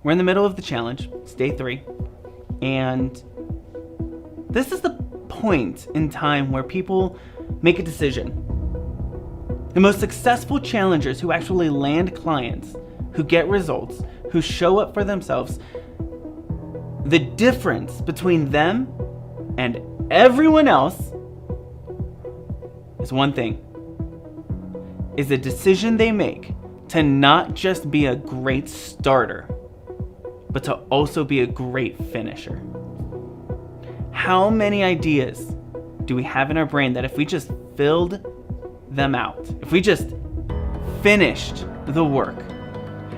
We're in the middle of the challenge, it's day 3, and this is the point in time where people make a decision. The most successful challengers who actually land clients, who get results, who show up for themselves, the difference between them and everyone else is one thing, is a decision they make to not just be a great starter, but to also be a great finisher. How many ideas do we have in our brain that if we just filled them out, if we just finished the work,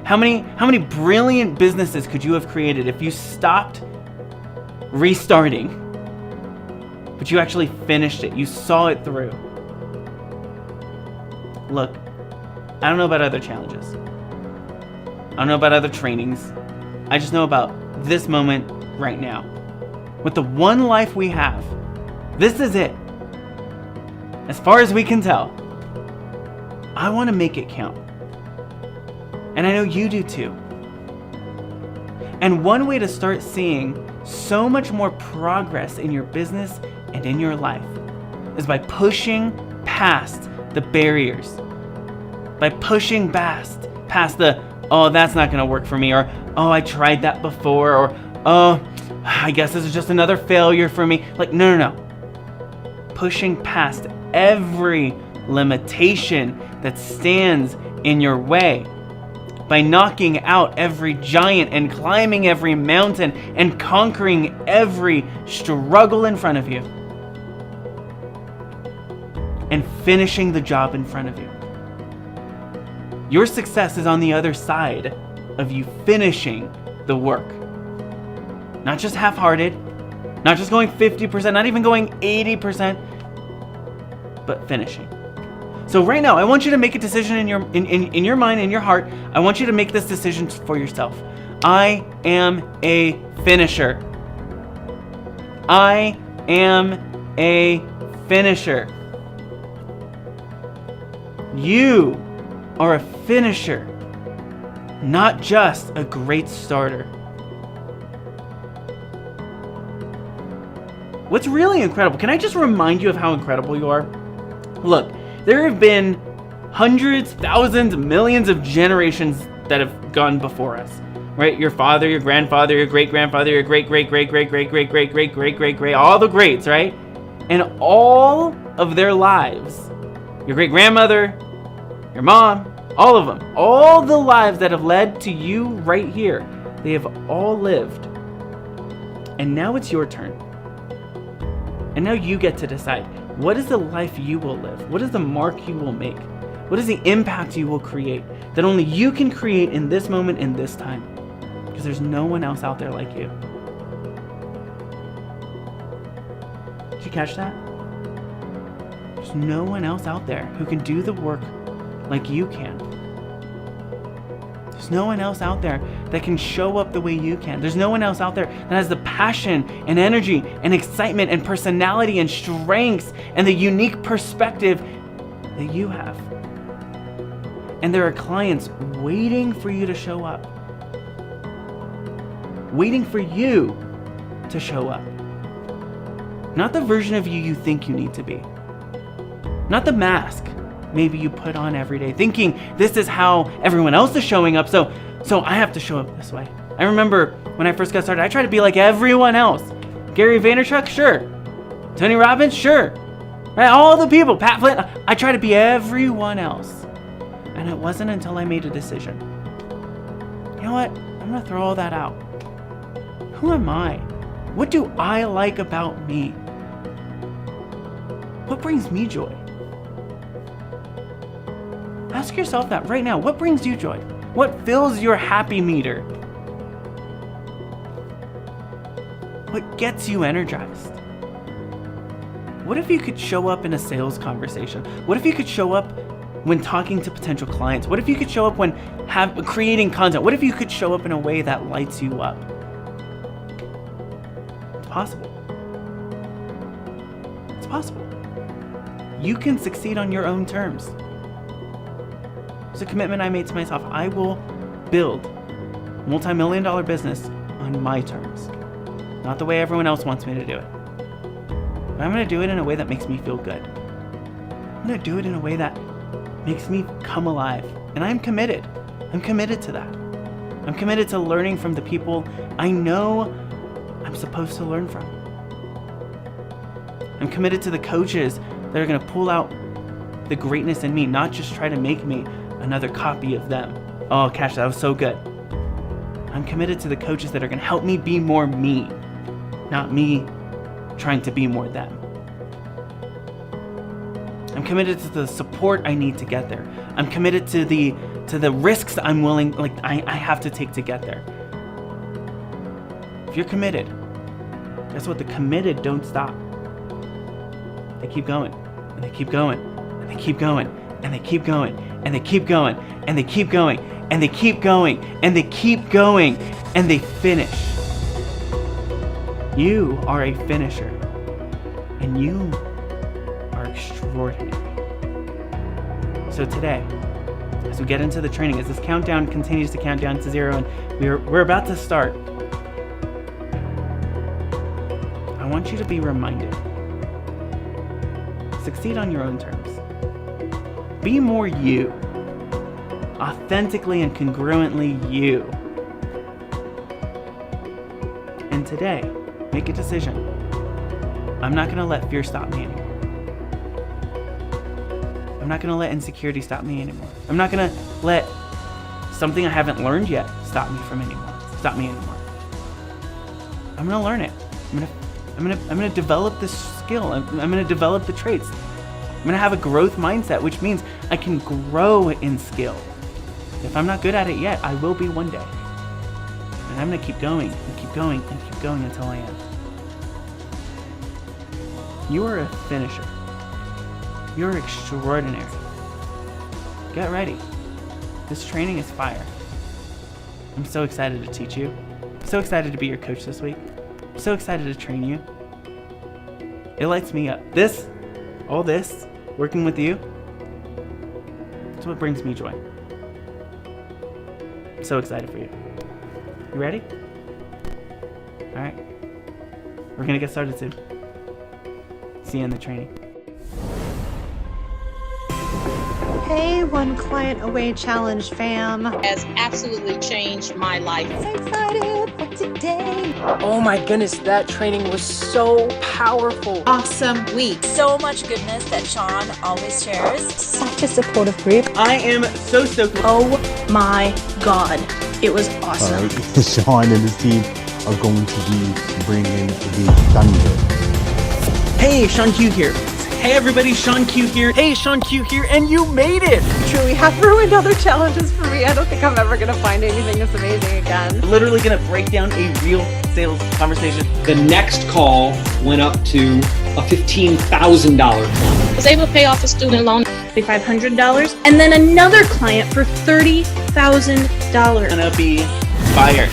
how many brilliant businesses could you have created if you stopped restarting, but you actually finished it, you saw it through? Look, I don't know about other challenges. I don't know about other trainings. I just know about this moment right now. With the one life we have, this is it. As far as we can tell, I want to make it count. And I know you do too. And one way to start seeing so much more progress in your business and in your life is by pushing past the barriers. By pushing past the, oh, that's not going to work for me, or, oh, I tried that before, or, oh, I guess this is just another failure for me. Like, no. Pushing past every limitation that stands in your way. By knocking out every giant and climbing every mountain and conquering every struggle in front of you. And finishing the job in front of you. Your success is on the other side of you finishing the work. Not just half-hearted, not just going 50%, not even going 80%, but finishing. So right now, I want you to make a decision in your mind, in your heart. I want you to make this decision for yourself. I am a finisher. I am a finisher. You are a finisher, not just a great starter. What's really incredible, can I just remind you of how incredible you are? Look, there have been hundreds, thousands, millions of generations that have gone before us, right? Your father, your grandfather, your great-grandfather, your great-great-great-great-great-great-great-great-great-great, all the greats, right? And all of their lives, your great-grandmother, your mom, all of them, all the lives that have led to you right here, they have all lived. And now it's your turn. And now you get to decide, what is the life you will live? What is the mark you will make? What is the impact you will create that only you can create in this moment, in this time? Because there's no one else out there like you. Did you catch that? There's no one else out there who can do the work like you can. There's no one else out there that can show up the way you can. There's no one else out there that has the passion and energy and excitement and personality and strengths and the unique perspective that you have. And there are clients waiting for you to show up. Waiting for you to show up. Not the version of you think you need to be. Not the mask maybe you put on every day, thinking this is how everyone else is showing up, so I have to show up this way. I remember when I first got started, I tried to be like everyone else. Gary Vaynerchuk, sure. Tony Robbins, sure. Right? All the people, Pat Flynn, I try to be everyone else. And it wasn't until I made a decision. You know what? I'm going to throw all that out. Who am I? What do I like about me? What brings me joy? Ask yourself that right now. What brings you joy? What fills your happy meter? What gets you energized? What if you could show up in a sales conversation? What if you could show up when talking to potential clients? What if you could show up when creating content? What if you could show up in a way that lights you up? It's possible. It's possible. You can succeed on your own terms. It's a commitment I made to myself. I will build a multi-million-dollar business on my terms. Not the way everyone else wants me to do it. But I'm going to do it in a way that makes me feel good. I'm going to do it in a way that makes me come alive. And I'm committed. I'm committed to that. I'm committed to learning from the people I know I'm supposed to learn from. I'm committed to the coaches that are going to pull out the greatness in me, not just try to make me another copy of them. Oh, Cash, that was so good. I'm committed to the coaches that are going to help me be more me, not me trying to be more them. I'm committed to the support I need to get there. I'm committed to the risks I'm willing, I have to take to get there. If you're committed, guess what? The committed don't stop. They keep going, and they keep going, and they keep going, and they keep going, and they keep going, and they keep going, and they keep going, and they keep going, and they finish. You are a finisher, and you are extraordinary. So today, as we get into the training, as this countdown continues to count down to 0, and we're about to start, I want you to be reminded. Succeed on your own terms. Be more you. Authentically and congruently you. And today, make a decision. I'm not going to let fear stop me anymore. I'm not going to let insecurity stop me anymore. I'm not going to let something I haven't learned yet stop me anymore. I'm going to learn it. I'm going to develop this skill. I'm going to develop the traits. I'm going to have a growth mindset, which means I can grow in skill. If I'm not good at it yet, I will be one day. And I'm going to keep going and keep going and keep going until I am. You are a finisher. You're extraordinary. Get ready. This training is fire. I'm so excited to teach you. I'm so excited to be your coach this week. I'm so excited to train you. It lights me up. All this, working with you, it's what brings me joy. I'm so excited for you. You ready? All right. We're gonna get started soon. See you in the training. Hey, One Client Away Challenge fam. Has absolutely changed my life. So excited for today. Oh my goodness, that training was so powerful. Awesome week. So much goodness that Sean always shares. Such a supportive group. I am so stoked. Oh my God. It was awesome. Sean and his team are going to be bringing the thunder. Hey, Sean Q here. Hey everybody, Sean Q here. Hey, Sean Q here, and you made it! Truly have ruined other challenges for me. I don't think I'm ever going to find anything this amazing again. Literally gonna break down a real sales conversation. The next call went up to a $15,000 client. Was able to pay off a student loan. $500, and then another client for $30,000. Gonna be fire.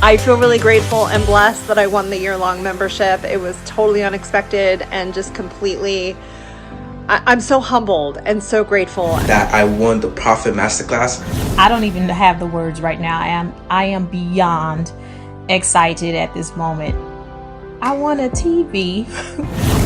I feel really grateful and blessed that I won the year-long membership. It was totally unexpected and just completely, I'm so humbled and so grateful. That I won the Profit Masterclass. I don't even have the words right now. I am beyond excited at this moment. I want a TV.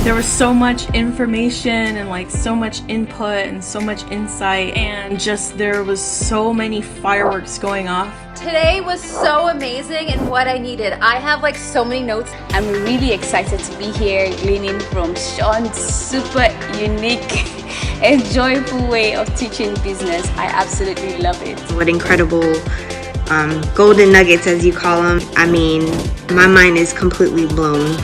There was so much information and like so much input and so much insight, and just there was so many fireworks going off. Today was so amazing and what I needed. I have like so many notes. I'm really excited to be here gleaning from Sean's super unique and joyful way of teaching business. I absolutely love it. What incredible golden nuggets, as you call them. I mean, my mind is completely blown.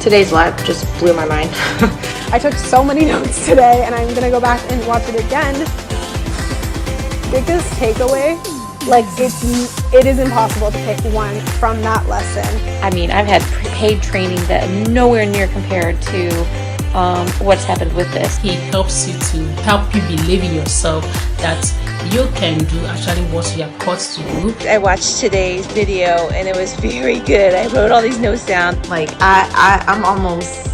Today's live just blew my mind. I took so many notes today, and I'm gonna go back and watch it again. Biggest takeaway, like it is impossible to pick one from that lesson. I mean, I've had paid training that nowhere near compared to what's happened with this. He helps you to help you believe in yourself that you can do actually what you are called to do. I watched today's video and it was very good. I wrote all these notes down. Like I'm almost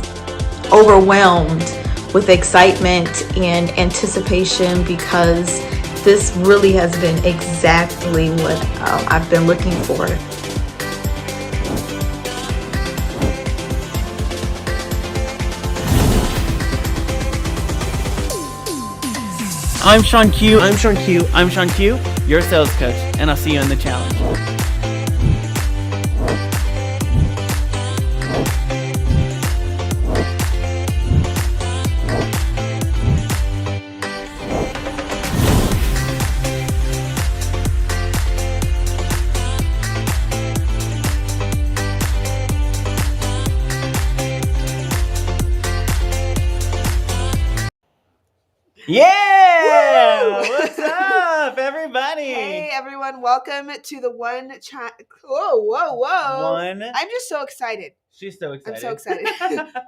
overwhelmed with excitement and anticipation because this really has been exactly what I've been looking for. I'm Sean Q. I'm Sean Q. I'm Sean Q, your sales coach, and I'll see you in the challenge. Yeah! Woo! What's up, everybody? Hey, everyone. Welcome to the Whoa. I'm just so excited. She's so excited. I'm so excited.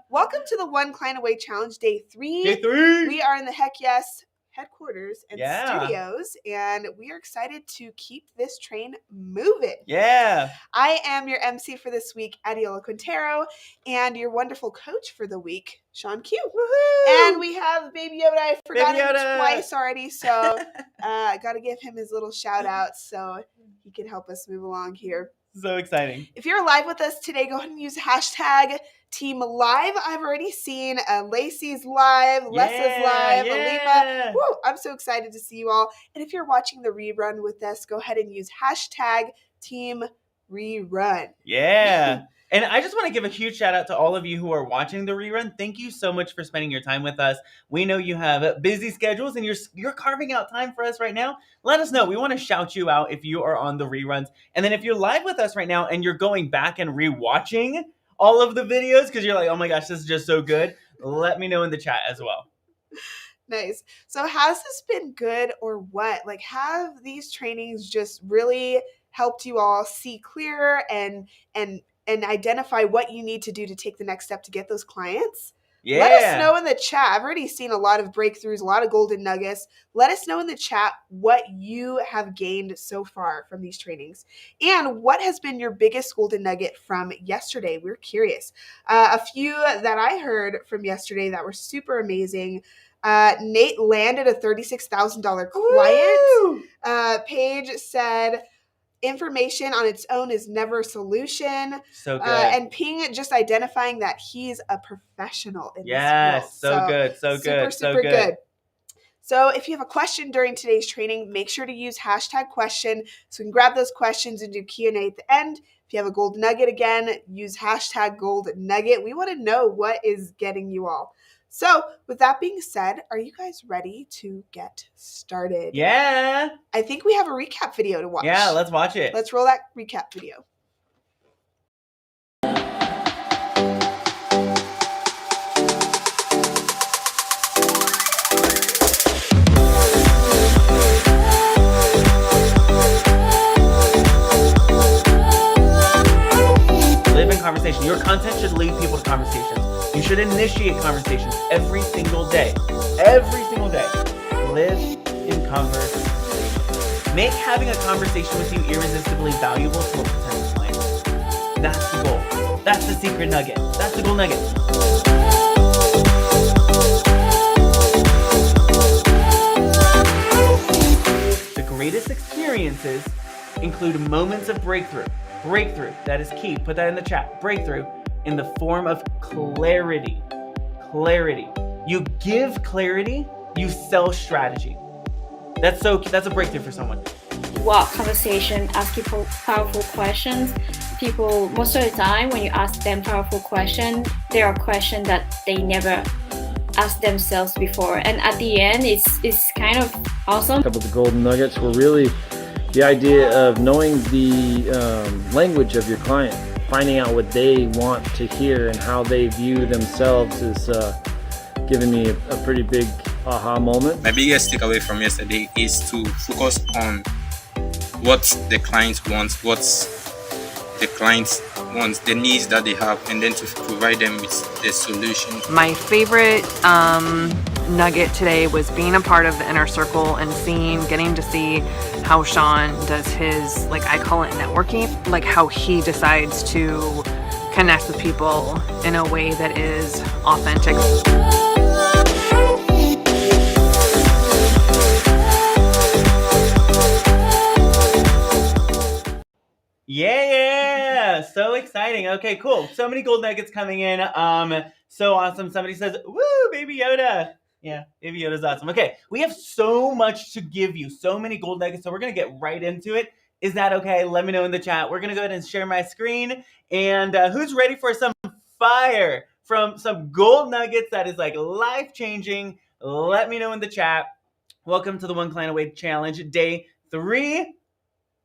Welcome to the One Client Away Challenge, Day 3. Day 3. We are in the Heck Yes headquarters and Yeah. studios, and we are excited to keep this train moving. Yeah. I am your MC for this week, Adiola Quintero, and your wonderful coach for the week, Sean Q. Woohoo! And we have Baby Yoda. I forgot Baby him Yoda. twice already, so I got to give him his little shout out so he can help us move along here. So exciting. If you're live with us today, go ahead and use hashtag Team Live. I've already seen Lacey's live, Lesa's live, Alima. Woo, I'm so excited to see you all. And if you're watching the rerun with us, go ahead and use hashtag Team Rerun. Yeah. And I just want to give a huge shout out to all of you who are watching the rerun. Thank you so much for spending your time with us. We know you have busy schedules and you're carving out time for us right now. Let us know. We want to shout you out if you are on the reruns. And then if you're live with us right now and you're going back and rewatching all of the videos because you're like, oh my gosh, this is just so good, let me know in the chat as well. Nice. So has this been good or what? Like, have these trainings just really helped you all see clearer and identify what you need to do to take the next step to get those clients? Yeah. Let us know in the chat. I've already seen a lot of breakthroughs, a lot of golden nuggets. Let us know in the chat what you have gained so far from these trainings. And what has been your biggest golden nugget from yesterday? We're curious. A few that I heard from yesterday that were super amazing. Nate landed a $36,000 client. Paige said, information on its own is never a solution. So good. And Ping just identifying that he's a professional in this field. Yes, so good, so good, Super good. So if you have a question during today's training, make sure to use hashtag question so we can grab those questions and do Q&A at the end. If you have a gold nugget again, use hashtag gold nugget. We want to know what is getting you all. So with that being said, are you guys ready to get started? Yeah. I think we have a recap video to watch. Yeah, let's watch it. Let's roll that recap video. Live in conversation. Your content should lead people to conversations. You should initiate conversations every single day. Every single day. Live in conversation. Make having a conversation with you irresistibly valuable to a potential client. That's the goal. That's the secret nugget. That's the gold nugget. The greatest experiences include moments of breakthrough. Breakthrough, that is key. Put that in the chat. Breakthrough in the form of clarity. Clarity. You give clarity, you sell strategy. That's a breakthrough for someone. Walk conversation, ask people powerful questions. People, most of the time, when you ask them powerful questions, there are questions that they never asked themselves before. And at the end, it's kind of awesome. A couple of the golden nuggets were really the idea of knowing the language of your client, finding out what they want to hear and how they view themselves is giving me a pretty big aha moment. My biggest takeaway from yesterday is to focus on what the client wants, the needs that they have, and then to provide them with the solution. My favorite nugget today was being a part of the inner circle and getting to see how Sean does his, like I call it networking, like how he decides to connect with people in a way that is authentic. Yeah, so exciting. Okay, cool. So many gold nuggets coming in. So awesome. Somebody says, woo, Baby Yoda. Yeah, Baby Yoda's awesome. Okay, we have so much to give you, so many gold nuggets, so we're going to get right into it. Is that okay? Let me know in the chat. We're going to go ahead and share my screen. And who's ready for some fire from some gold nuggets that is like life-changing? Let me know in the chat. Welcome to the One Client Away Challenge, day 3.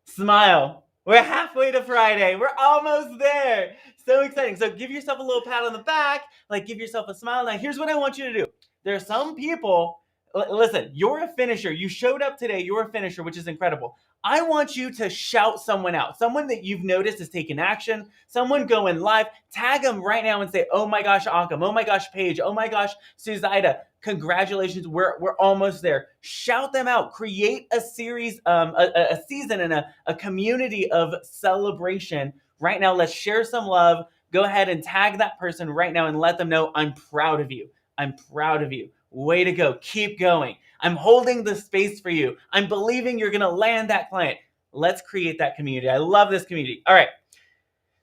Smile. We're halfway to Friday. We're almost there. So exciting. So give yourself a little pat on the back, like give yourself a smile. Now, here's what I want you to do. There are some people listen, you're a finisher. You showed up today. You're a finisher, which is incredible. I want you to shout someone out. Someone that you've noticed is taking action. Someone going live. Tag them right now and say, oh my gosh, Akam. Oh my gosh, Paige. Oh my gosh, Suzaida. Congratulations. We're almost there. Shout them out. Create a series, a season and a community of celebration. Right now, let's share some love. Go ahead and tag that person right now and let them know I'm proud of you. I'm proud of you. Way to go. Keep going. I'm holding the space for you. I'm believing you're going to land that client. Let's create that community. I love this community. All right.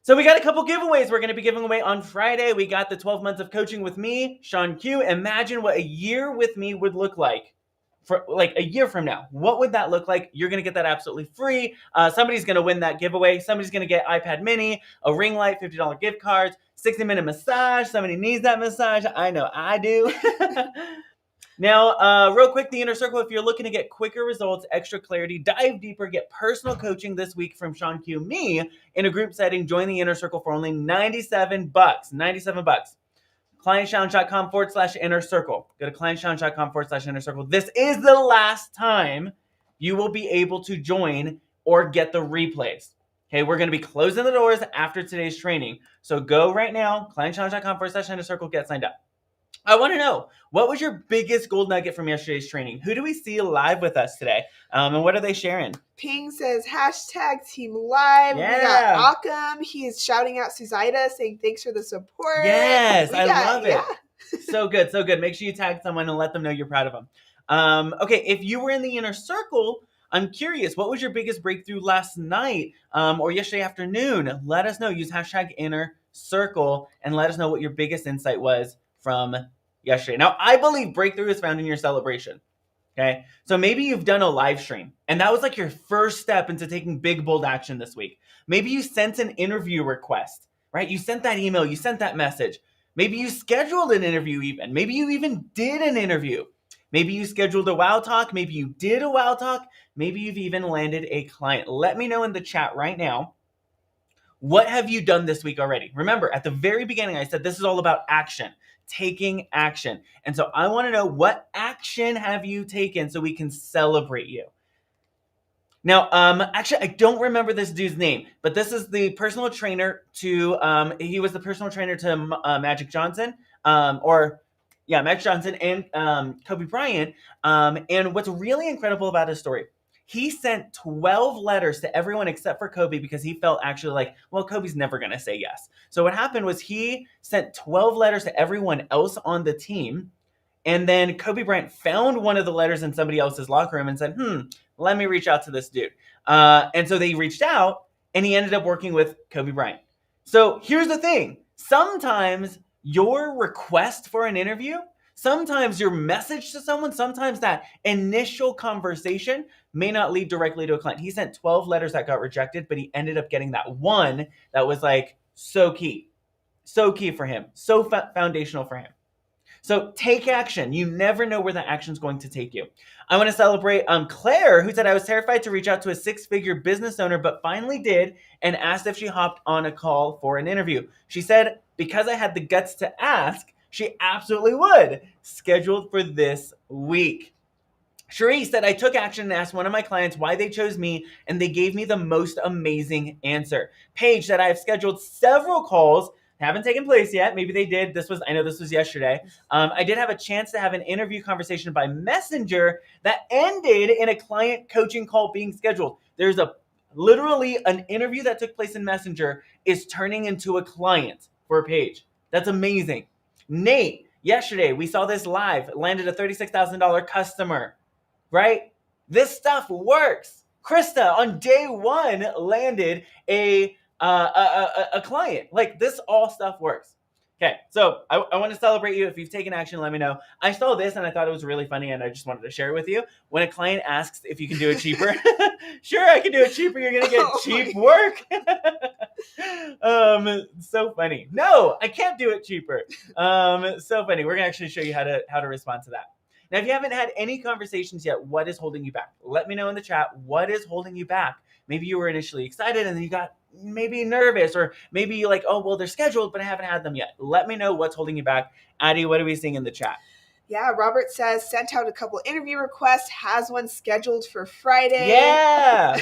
So we got a couple giveaways we're going to be giving away on Friday. We got the 12 months of coaching with me, Sean Q. Imagine what a year with me would look like. For like a year from now, what would that look like? You're going to get that absolutely free. Somebody's going to win that giveaway. Somebody's going to get iPad mini, a ring light, $50 gift cards, 60-minute massage. Somebody needs that massage. I know I do. Now, real quick, the Inner Circle, if you're looking to get quicker results, extra clarity, dive deeper, get personal coaching this week from Sean Q, me, in a group setting, join the Inner Circle for only $97. $97. clientchallenge.com/inner circle. Go to clientchallenge.com/inner circle. This is the last time you will be able to join or get the replays. Okay, we're going to be closing the doors after today's training. So go right now, clientchallenge.com/inner circle, get signed up. I want to know, what was your biggest gold nugget from yesterday's training? Who do we see live with us today? And what are they sharing? Ping says, hashtag team live. Yeah. We got Akam. He is shouting out Suzaida, saying thanks for the support. Yes, I love it. Yeah. So good, so good. Make sure you tag someone and let them know you're proud of them. Okay, if you were in the Inner Circle, I'm curious, what was your biggest breakthrough last night or yesterday afternoon? Let us know. Use hashtag Inner Circle and let us know what your biggest insight was from yesterday. Now, I believe breakthrough is found in your celebration. Okay, so maybe you've done a live stream and that was like your first step into taking big, bold action this week. Maybe you sent an interview request, right? You sent that email, you sent that message. Maybe you scheduled an interview even. Maybe you even did an interview. Maybe you scheduled a wow talk. Maybe you did a wow talk. Maybe you've even landed a client. Let me know in the chat right now. What have you done this week already? Remember, at the very beginning, I said this is all about action, taking action. And so I want to know, what action have you taken so we can celebrate you? Now, actually, I don't remember this dude's name, but this is the personal trainer to, he was the personal trainer to Magic Johnson, Magic Johnson and Kobe Bryant. And what's really incredible about his story, he sent 12 letters to everyone except for Kobe because he felt actually like, well, Kobe's never going to say yes. So what happened was he sent 12 letters to everyone else on the team. And then Kobe Bryant found one of the letters in somebody else's locker room and said, let me reach out to this dude. And so they reached out and he ended up working with Kobe Bryant. So here's the thing. Sometimes your request for an interview, sometimes your message to someone, sometimes that initial conversation may not lead directly to a client. He sent 12 letters that got rejected, but he ended up getting that one that was like so key for him, so foundational for him. So take action. You never know where that action is going to take you. I want to celebrate Claire, who said, I was terrified to reach out to a 6-figure business owner, but finally did and asked if she hopped on a call for an interview. She said, because I had the guts to ask, she absolutely would. Scheduled for this week. Cherie said, I took action and asked one of my clients why they chose me, and they gave me the most amazing answer. Paige said, I have scheduled several calls, haven't taken place yet. Maybe they did. I know this was yesterday. I did have a chance to have an interview conversation by Messenger that ended in a client coaching call being scheduled. There's literally an interview that took place in Messenger is turning into a client for a Paige. That's amazing. Nate, yesterday we saw this live, landed a $36,000 customer, right? This stuff works. Krista on day one landed a client. Like, this all stuff works. Okay, so I want to celebrate you. If you've taken action, let me know. I saw this and I thought it was really funny and I just wanted to share it with you. When a client asks if you can do it cheaper, sure, I can do it cheaper. You're going to get cheap work. So funny. No, I can't do it cheaper. So funny. We're going to actually show you how to respond to that. Now, if you haven't had any conversations yet, what is holding you back? Let me know in the chat. What is holding you back? Maybe you were initially excited and then you got maybe nervous, or maybe you're like, oh, well, they're scheduled, but I haven't had them yet. Let me know what's holding you back. Addie, what are we seeing in the chat? Yeah, Robert says sent out a couple interview requests, has one scheduled for Friday. Yeah.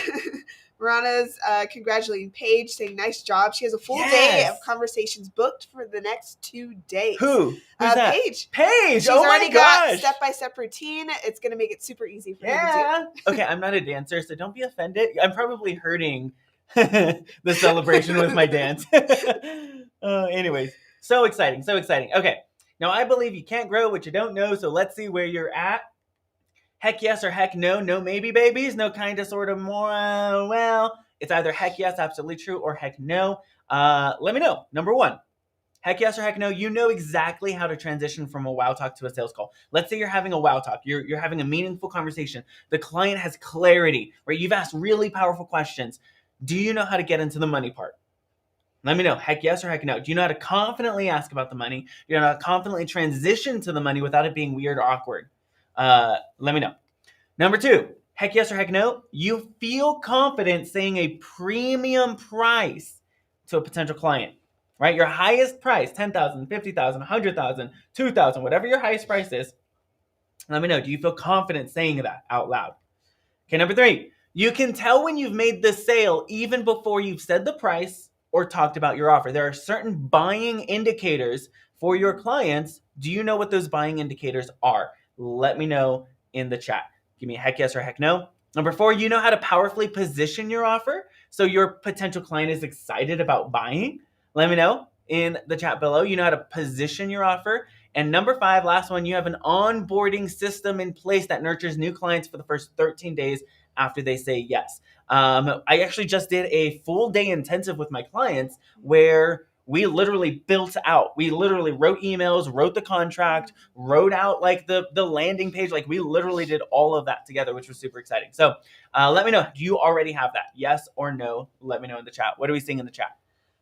Rana's congratulating Paige, saying nice job. She has a full day of conversations booked for the next 2 days. Who's that? Paige. Paige. She's Oh my already got gosh. step-by-step routine. It's going to make it super easy for him to do. Okay, I'm not a dancer, so don't be offended. I'm probably hurting the celebration with my dance. Anyways, so exciting, so exciting. Okay, now I believe you can't grow what you don't know, so let's see where you're at. Heck yes or heck no, no maybe babies, no kind of sort of more, well, it's either heck yes, absolutely true, or heck no. Let me know. Number one, heck yes or heck no, you know exactly how to transition from a wow talk to a sales call. Let's say you're having a wow talk. You're having a meaningful conversation. The client has clarity, right? You've asked really powerful questions. Do you know how to get into the money part? Let me know. Heck yes or heck no. Do you know how to confidently ask about the money? Do you know how to confidently transition to the money without it being weird or awkward? Let me know. Number two, heck yes or heck no, you feel confident saying a premium price to a potential client, right? Your highest price, $10,000, $50,000, $100,000, $2,000, whatever your highest price is. Let me know. Do you feel confident saying that out loud? Okay, number three, you can tell when you've made the sale even before you've said the price or talked about your offer. There are certain buying indicators for your clients. Do you know what those buying indicators are? Let me know in the chat. Give me a heck yes or heck no. Number four, you know how to powerfully position your offer so your potential client is excited about buying. Let me know in the chat below. You know how to position your offer. And number five, last one, you have an onboarding system in place that nurtures new clients for the first 13 days after they say yes. I actually just did a full day intensive with my clients where we literally built out. We literally wrote emails, wrote the contract, wrote out like the landing page. Like we literally did all of that together, which was super exciting. So let me know. Do you already have that? Yes or no? Let me know in the chat. What are we seeing in the chat?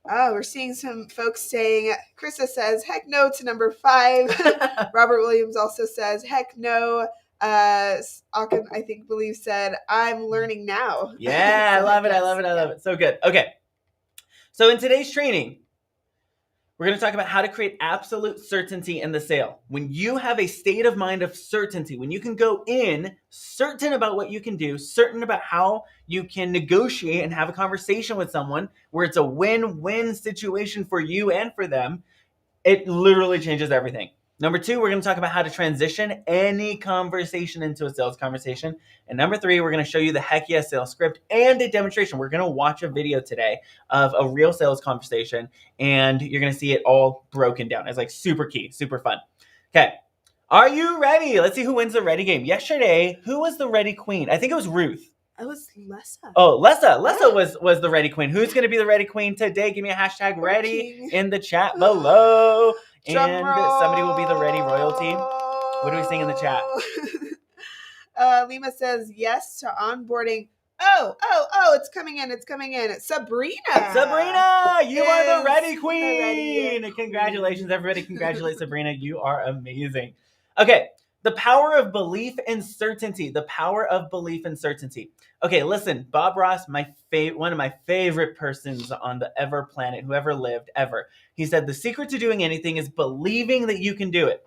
Oh, we're seeing some folks saying, Krista says, heck no to number 5. Robert Williams also says, heck no. Akin, I think, said, I'm learning now. Yeah, So I love it. yes. I love it. I love it. So good. Okay. So in today's training, we're going to talk about how to create absolute certainty in the sale. When you have a state of mind of certainty, when you can go in certain about what you can do, certain about how you can negotiate and have a conversation with someone where it's a win-win situation for you and for them, it literally changes everything. Number 2, we're going to talk about how to transition any conversation into a sales conversation. And number 3, we're going to show you the heck yes sales script and a demonstration. We're going to watch a video today of a real sales conversation, and you're going to see it all broken down. It's like super key, super fun. Okay. Are you ready? Let's see who wins the ready game. Yesterday, who was the ready queen? I think it was Ruth. It was Lessa. Oh, Lessa. Lessa was the ready queen. Who's going to be the ready queen today? Give me a hashtag ready in the chat below. And somebody will be the ready royalty. What are we seeing in the chat? Lima says yes to onboarding. Oh, it's coming in. It's coming in. Sabrina, you are the ready the queen. ready Congratulations, everybody. Congratulate Sabrina. You are amazing. Okay. The power of belief and certainty. The power of belief and certainty. Okay, listen, Bob Ross, one of my favorite persons on the ever planet, who ever lived, ever. He said, the secret to doing anything is believing that you can do it.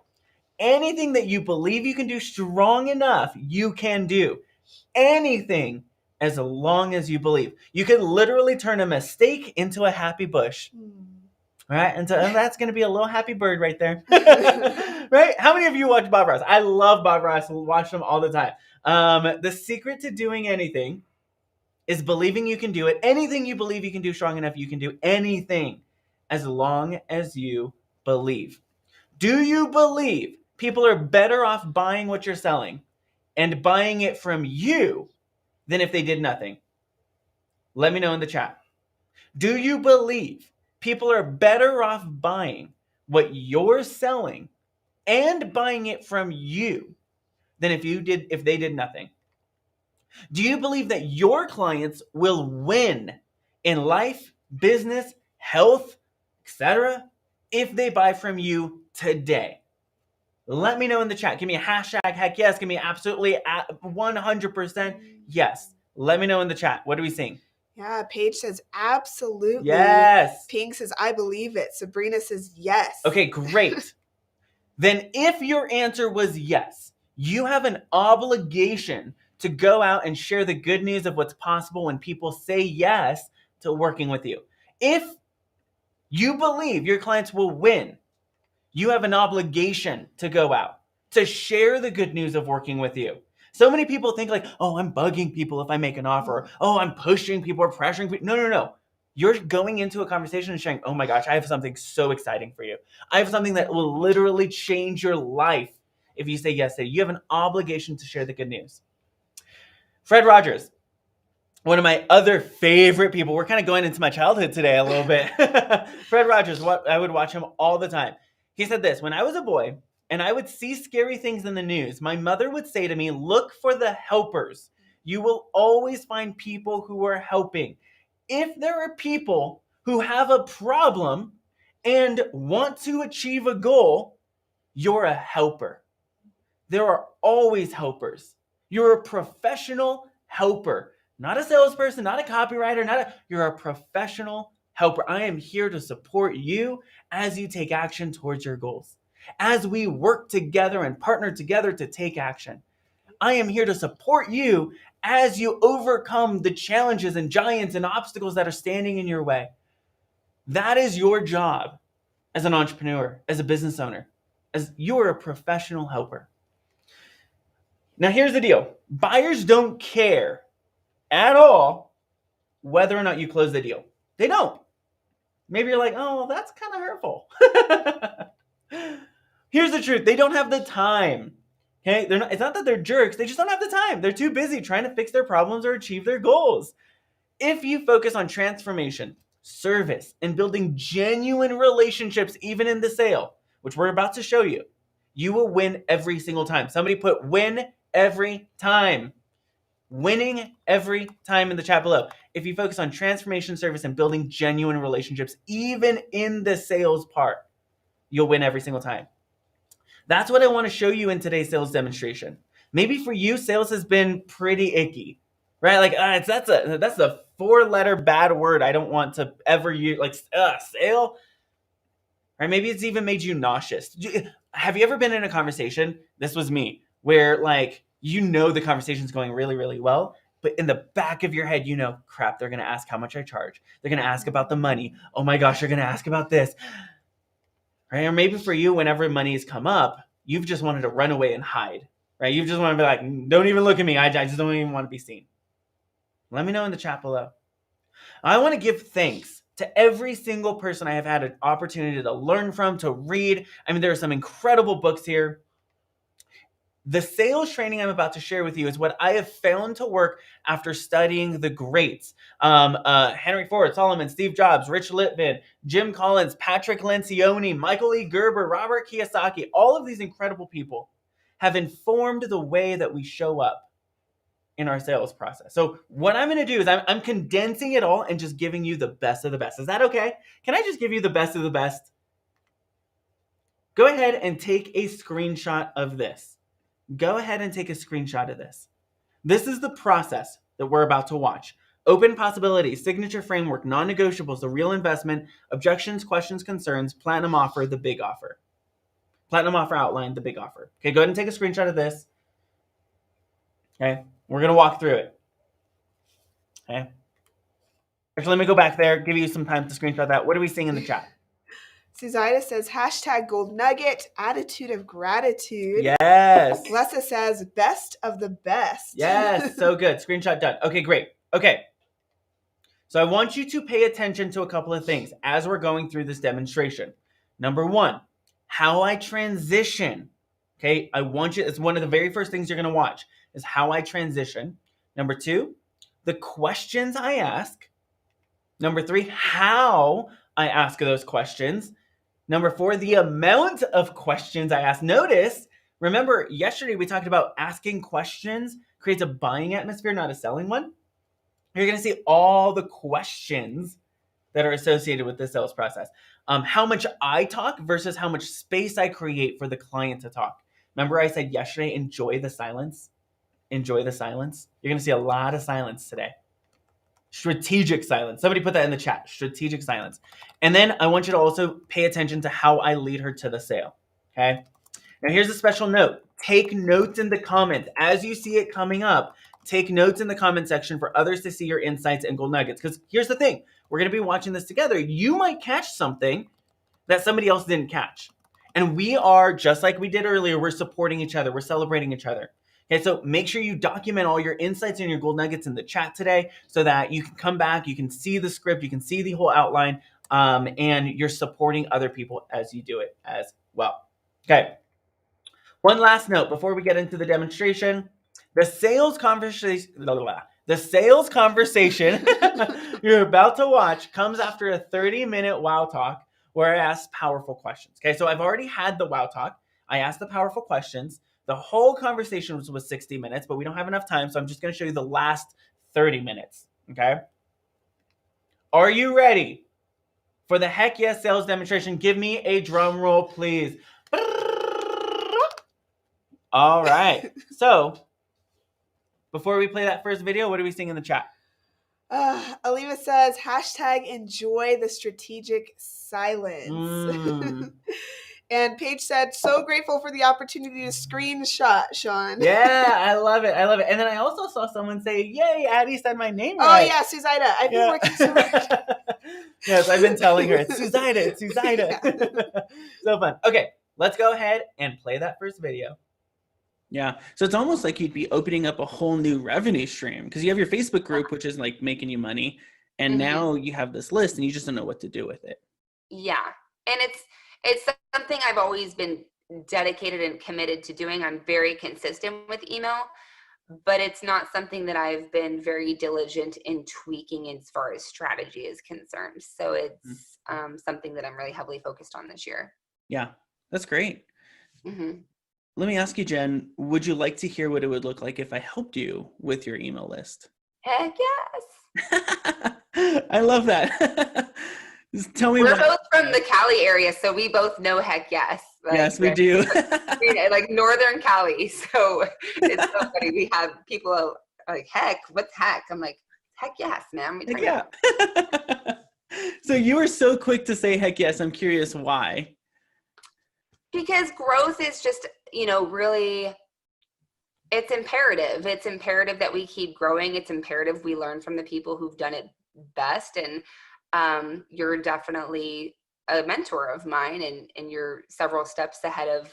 Anything that you believe you can do strong enough, you can do. Anything as long as you believe. You can literally turn a mistake into a happy bush. Right? And that's going to be a little happy bird right there. Right? How many of you watch Bob Ross? I love Bob Ross. I watch him all the time. The secret to doing anything is believing you can do it. Anything you believe you can do strong enough, you can do anything as long as you believe. Do you believe people are better off buying what you're selling and buying it from you than if they did nothing? Let me know in the chat. Do you believe people are better off buying what you're selling and buying it from you than if they did nothing? Do you believe that your clients will win in life, business, health, etc. if they buy from you today? Let me know in the chat. Give me a hashtag heck yes. Give me absolutely 100% yes. Let me know in the chat. What are we seeing? Yeah, Paige says absolutely. Yes. Pink says I believe it. Sabrina says yes. Okay, great. then if your answer was yes, you have an obligation to go out and share the good news of what's possible when people say yes to working with you. If you believe your clients will win, you have an obligation to go out, to share the good news of working with you. So many people think like, oh, I'm bugging people if I make an offer. Oh, I'm pushing people or pressuring people. No. You're going into a conversation and sharing, oh my gosh, I have something so exciting for you. I have something that will literally change your life if you say yes to it. You have an obligation to share the good news. Fred Rogers, one of my other favorite people. We're kind of going into my childhood today a little bit. Fred Rogers, I would watch him all the time. He said this, when I was a boy and I would see scary things in the news, my mother would say to me, look for the helpers. You will always find people who are helping. If there are people who have a problem and want to achieve a goal, you're a helper. There are always helpers. You're a professional helper. Not a salesperson, not a copywriter, you're a professional helper. I am here to support you as you take action towards your goals. As we work together and partner together to take action. I am here to support you as you overcome the challenges and giants and obstacles that are standing in your way. That is your job as an entrepreneur, as a business owner, as you're a professional helper. Now here's the deal. Buyers don't care at all whether or not you close the deal. They don't. Maybe you're like, oh, well, that's kind of hurtful. Here's the truth. They don't have the time. Okay? It's not that they're jerks. They just don't have the time. They're too busy trying to fix their problems or achieve their goals. If you focus on transformation, service, and building genuine relationships, even in the sale, which we're about to show you, you will win every single time. Somebody put win every time. Winning every time in the chat below. If you focus on transformation, service, and building genuine relationships, even in the sales part, you'll win every single time. That's what I want to show you in today's sales demonstration. Maybe for you, sales has been pretty icky, right? Like that's a 4-letter bad word I don't want to ever use. Like sale, right? Maybe it's even made you nauseous. Have you ever been in a conversation? This was me, where like the conversation's going really, really well, but in the back of your head, crap, they're going to ask how much I charge. They're going to ask about the money. Oh my gosh, they're going to ask about this. Right? Or maybe for you, whenever money has come up, you've just wanted to run away and hide, right? You've just wanted to be like, don't even look at me. I just don't even want to be seen. Let me know in the chat below. I want to give thanks to every single person I have had an opportunity to learn from, to read. I mean, there are some incredible books here. The sales training I'm about to share with you is what I have found to work after studying the greats. Henry Ford, Solomon, Steve Jobs, Rich Litvin, Jim Collins, Patrick Lencioni, Michael E. Gerber, Robert Kiyosaki. All of these incredible people have informed the way that we show up in our sales process. So what I'm going to do is I'm condensing it all and just giving you the best of the best. Is that okay? Can I just give you the best of the best? Go ahead and take a screenshot of this. Go ahead and take a screenshot of this. This is the process that we're about to watch. Open possibilities, signature framework, non-negotiables, the real investment, objections, questions, concerns, platinum offer, the big offer. Platinum offer outline, the big offer. Okay, go ahead and take a screenshot of this. Okay, we're going to walk through it. Okay. Actually, let me go back there, give you some time to screenshot that. What are we seeing in the chat? Suzaida says, #gold nugget, attitude of gratitude. Yes. Lessa says, best of the best. Yes, so good. Screenshot done. Okay, great. Okay. So I want you to pay attention to a couple of things as we're going through this demonstration. Number one, how I transition. Okay, it's one of the very first things you're going to watch is how I transition. Number two, the questions I ask. Number three, how I ask those questions. Number four, the amount of questions I ask. Notice, remember, yesterday we talked about asking questions creates a buying atmosphere, not a selling one. You're going to see all the questions that are associated with the sales process. How much I talk versus how much space I create for the client to talk. Remember I said yesterday, enjoy the silence. Enjoy the silence. You're going to see a lot of silence today. Strategic silence. Somebody put that in the chat. Strategic silence. And then I want you to also pay attention to how I lead her to the sale. Okay. Now here's a special note. Take notes in the comments. As you see it coming up, take notes in the comment section for others to see your insights and gold nuggets. Because here's the thing. We're going to be watching this together. You might catch something that somebody else didn't catch. And we are, just like we did earlier, we're supporting each other. We're celebrating each other. Okay, so make sure you document all your insights and your gold nuggets in the chat today so that you can come back, you can see the script, you can see the whole outline, and you're supporting other people as you do it as well. Okay. One last note before we get into the demonstration. The sales conversation you're about to watch comes after a 30-minute wow talk where I ask powerful questions. Okay, so I've already had the wow talk. I asked the powerful questions. The whole conversation was 60 minutes, but we don't have enough time, so I'm just going to show you the last 30 minutes. Okay? Are you ready for the Heck Yes sales demonstration? Give me a drum roll, please. All right. So, before we play that first video, what are we seeing in the chat? Alima says, #enjoy the strategic silence. And Paige said, so grateful for the opportunity to screenshot, Sean. Yeah, I love it. I love it. And then I also saw someone say, yay, Addie said my name right. Oh, yeah, Suzaida. I've been working so hard. Yes, I've been telling her, it's Suzaida, it's Suzaida. Yeah. So fun. Okay, let's go ahead and play that first video. Yeah, so it's almost like you'd be opening up a whole new revenue stream because you have your Facebook group, which is like making you money. And now you have this list and you just don't know what to do with it. Yeah, and it's something I've always been dedicated and committed to doing. I'm very consistent with email, but it's not something that I've been very diligent in tweaking as far as strategy is concerned. So it's something that I'm really heavily focused on this year. Yeah, that's great. Let me ask you, Jen, would you like to hear what it would look like if I helped you with your email list? Heck yes. I love that. Just tell me. We're both from the Cali area, so we both know heck yes. Like, yes, we do. Like Northern Cali. So it's so funny. We have people like, heck, what's heck? I'm like, heck yes, man. Heck yeah. So you were so quick to say heck yes. I'm curious why. Because growth is just, really, it's imperative. It's imperative that we keep growing. It's imperative we learn from the people who've done it best. And you're definitely a mentor of mine, and you're several steps ahead of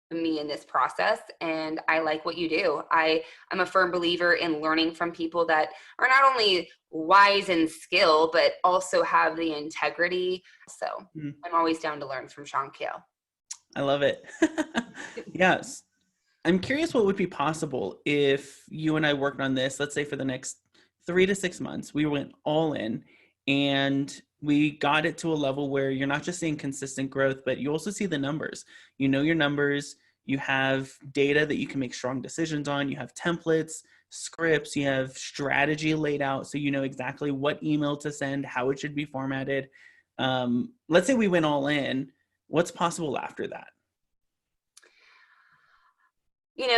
me in this process. And I like what you do. I'm a firm believer in learning from people that are not only wise in skill, but also have the integrity. So I'm always down to learn from Sean Kale. I love it. Yes. I'm curious what would be possible if you and I worked on this, let's say for the next 3 to 6 months, we went all in and we got it to a level where you're not just seeing consistent growth, but you also see the numbers. You know your numbers, you have data that you can make strong decisions on, you have templates, scripts, you have strategy laid out so you know exactly what email to send, how it should be formatted. Let's say we went all in. What's possible after that?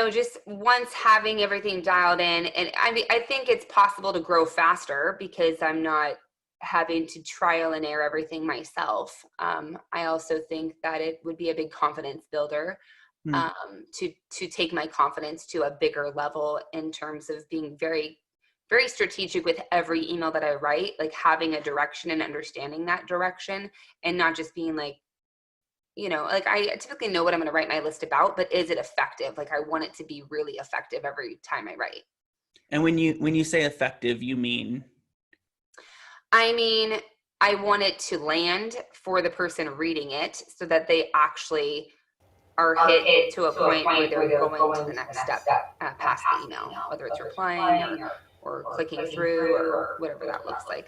Just once having everything dialed in, and I think it's possible to grow faster because I'm not having to trial and error everything myself. I also think that it would be a big confidence builder to take my confidence to a bigger level in terms of being very, very strategic with every email that I write, like having a direction and understanding that direction and not just being like, I typically know what I'm going to write my list about, but is it effective? Like I want it to be really effective every time I write. And when you say effective, you mean? I mean, I want it to land for the person reading it so that they actually are hit to a point where they're going to the next step past the email, whether it's replying or clicking through or whatever that looks like.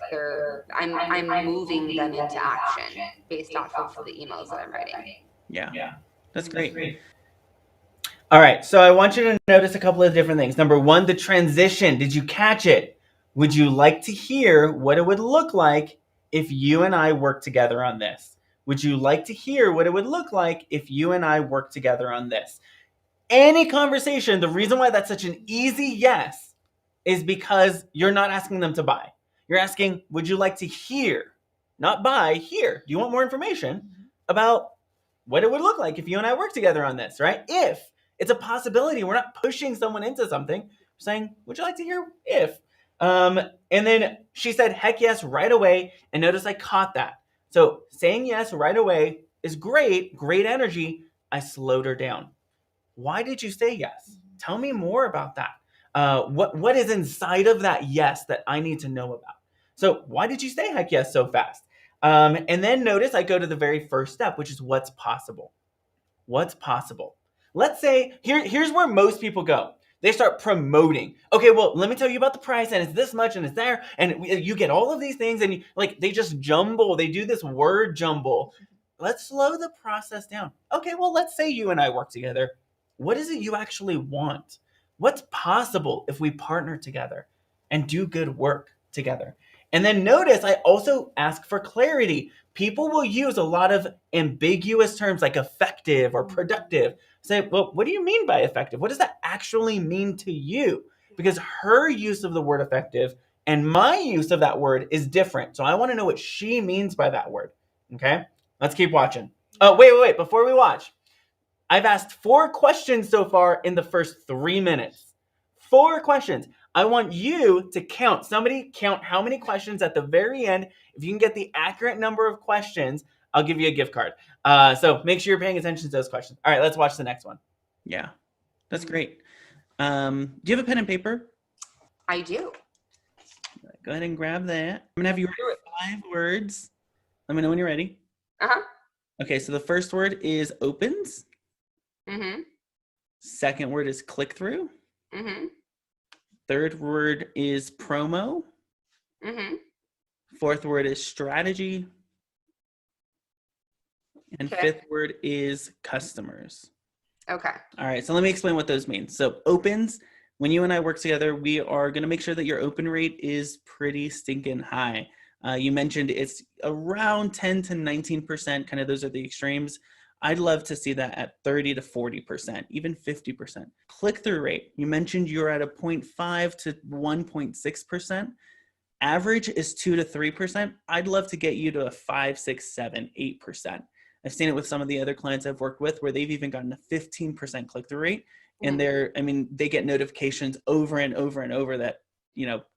I'm moving them into action based off of the emails that I'm writing. Yeah. That's great. All right, so I want you to notice a couple of different things. Number one, the transition. Did you catch it? Would you like to hear what it would look like if you and I work together on this? Would you like to hear what it would look like if you and I work together on this? Any conversation, the reason why that's such an easy yes is because you're not asking them to buy. You're asking, would you like to hear? Not buy, hear. Do you want more information about what it would look like if you and I work together on this, right? If it's a possibility, we're not pushing someone into something. We're saying, would you like to hear if? And then she said, heck yes, right away. And notice I caught that. So saying yes right away is great energy. I slowed her down. Why did you say yes? Tell me more about that. What is inside of that yes that I need to know about? So why did you say heck yes so fast? And then notice I go to the very first step, which is what's possible. What's possible? Let's say here's where most people go. They start promoting. Okay, well, let me tell you about the price, and it's this much, and it's there, and you get all of these things, and they just jumble. They do this word jumble. Let's slow the process down. Okay, well, let's say you and I work together. What is it you actually want? What's possible if we partner together and do good work together? And then notice I also ask for clarity. People will use a lot of ambiguous terms like effective or productive. Say, well, what do you mean by effective? What does that actually mean to you? Because her use of the word effective and my use of that word is different. So I want to know what she means by that word. Okay, let's keep watching. Oh, wait. Before we watch, I've asked 4 questions so far in the first 3 minutes. 4 questions. I want you to count. Somebody count how many questions at the very end. If you can get the accurate number of questions, I'll give you a gift card. So make sure you're paying attention to those questions. All right, let's watch the next one. Yeah, that's great. Do you have a pen and paper? I do. Go ahead and grab that. I'm going to have you write 5 words. Let me know when you're ready. Uh-huh. Okay, so the first word is opens. Mm-hmm. Second word is click-through. Mm-hmm. Third word is promo. Mm-hmm. Fourth word is strategy. And fifth word is customers. Okay. All right, so let me explain what those mean. So opens, when you and I work together, we are going to make sure that your open rate is pretty stinking high. You mentioned it's around 10 to 19%, kind of those are the extremes. I'd love to see that at 30 to 40%, even 50%. Click-through rate, you mentioned you're at a 0.5 to 1.6%. Average is 2 to 3%. I'd love to get you to a 5, 6, 7, 8%. I've seen it with some of the other clients I've worked with where they've even gotten a 15% click-through rate. And they get notifications over and over and over that,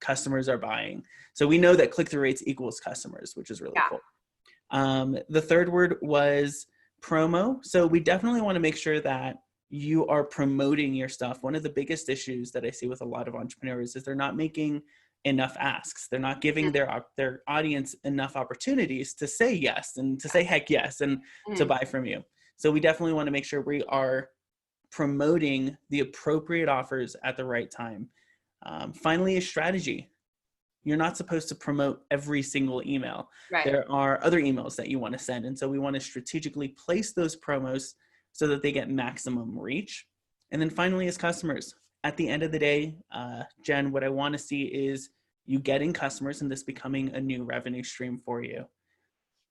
customers are buying. So we know that click-through rates equals customers, which is really cool. The third word was promo. So we definitely want to make sure that you are promoting your stuff. One of the biggest issues that I see with a lot of entrepreneurs is they're not making enough asks. They're not giving their audience enough opportunities to say yes and to say heck yes and to buy from you. So we definitely want to make sure we are promoting the appropriate offers at the right time. Finally, a strategy. You're not supposed to promote every single email. Right. There are other emails that you want to send. And so we want to strategically place those promos so that they get maximum reach. And then finally, as customers, at the end of the day, Jen, what I want to see is you getting customers and this becoming a new revenue stream for you.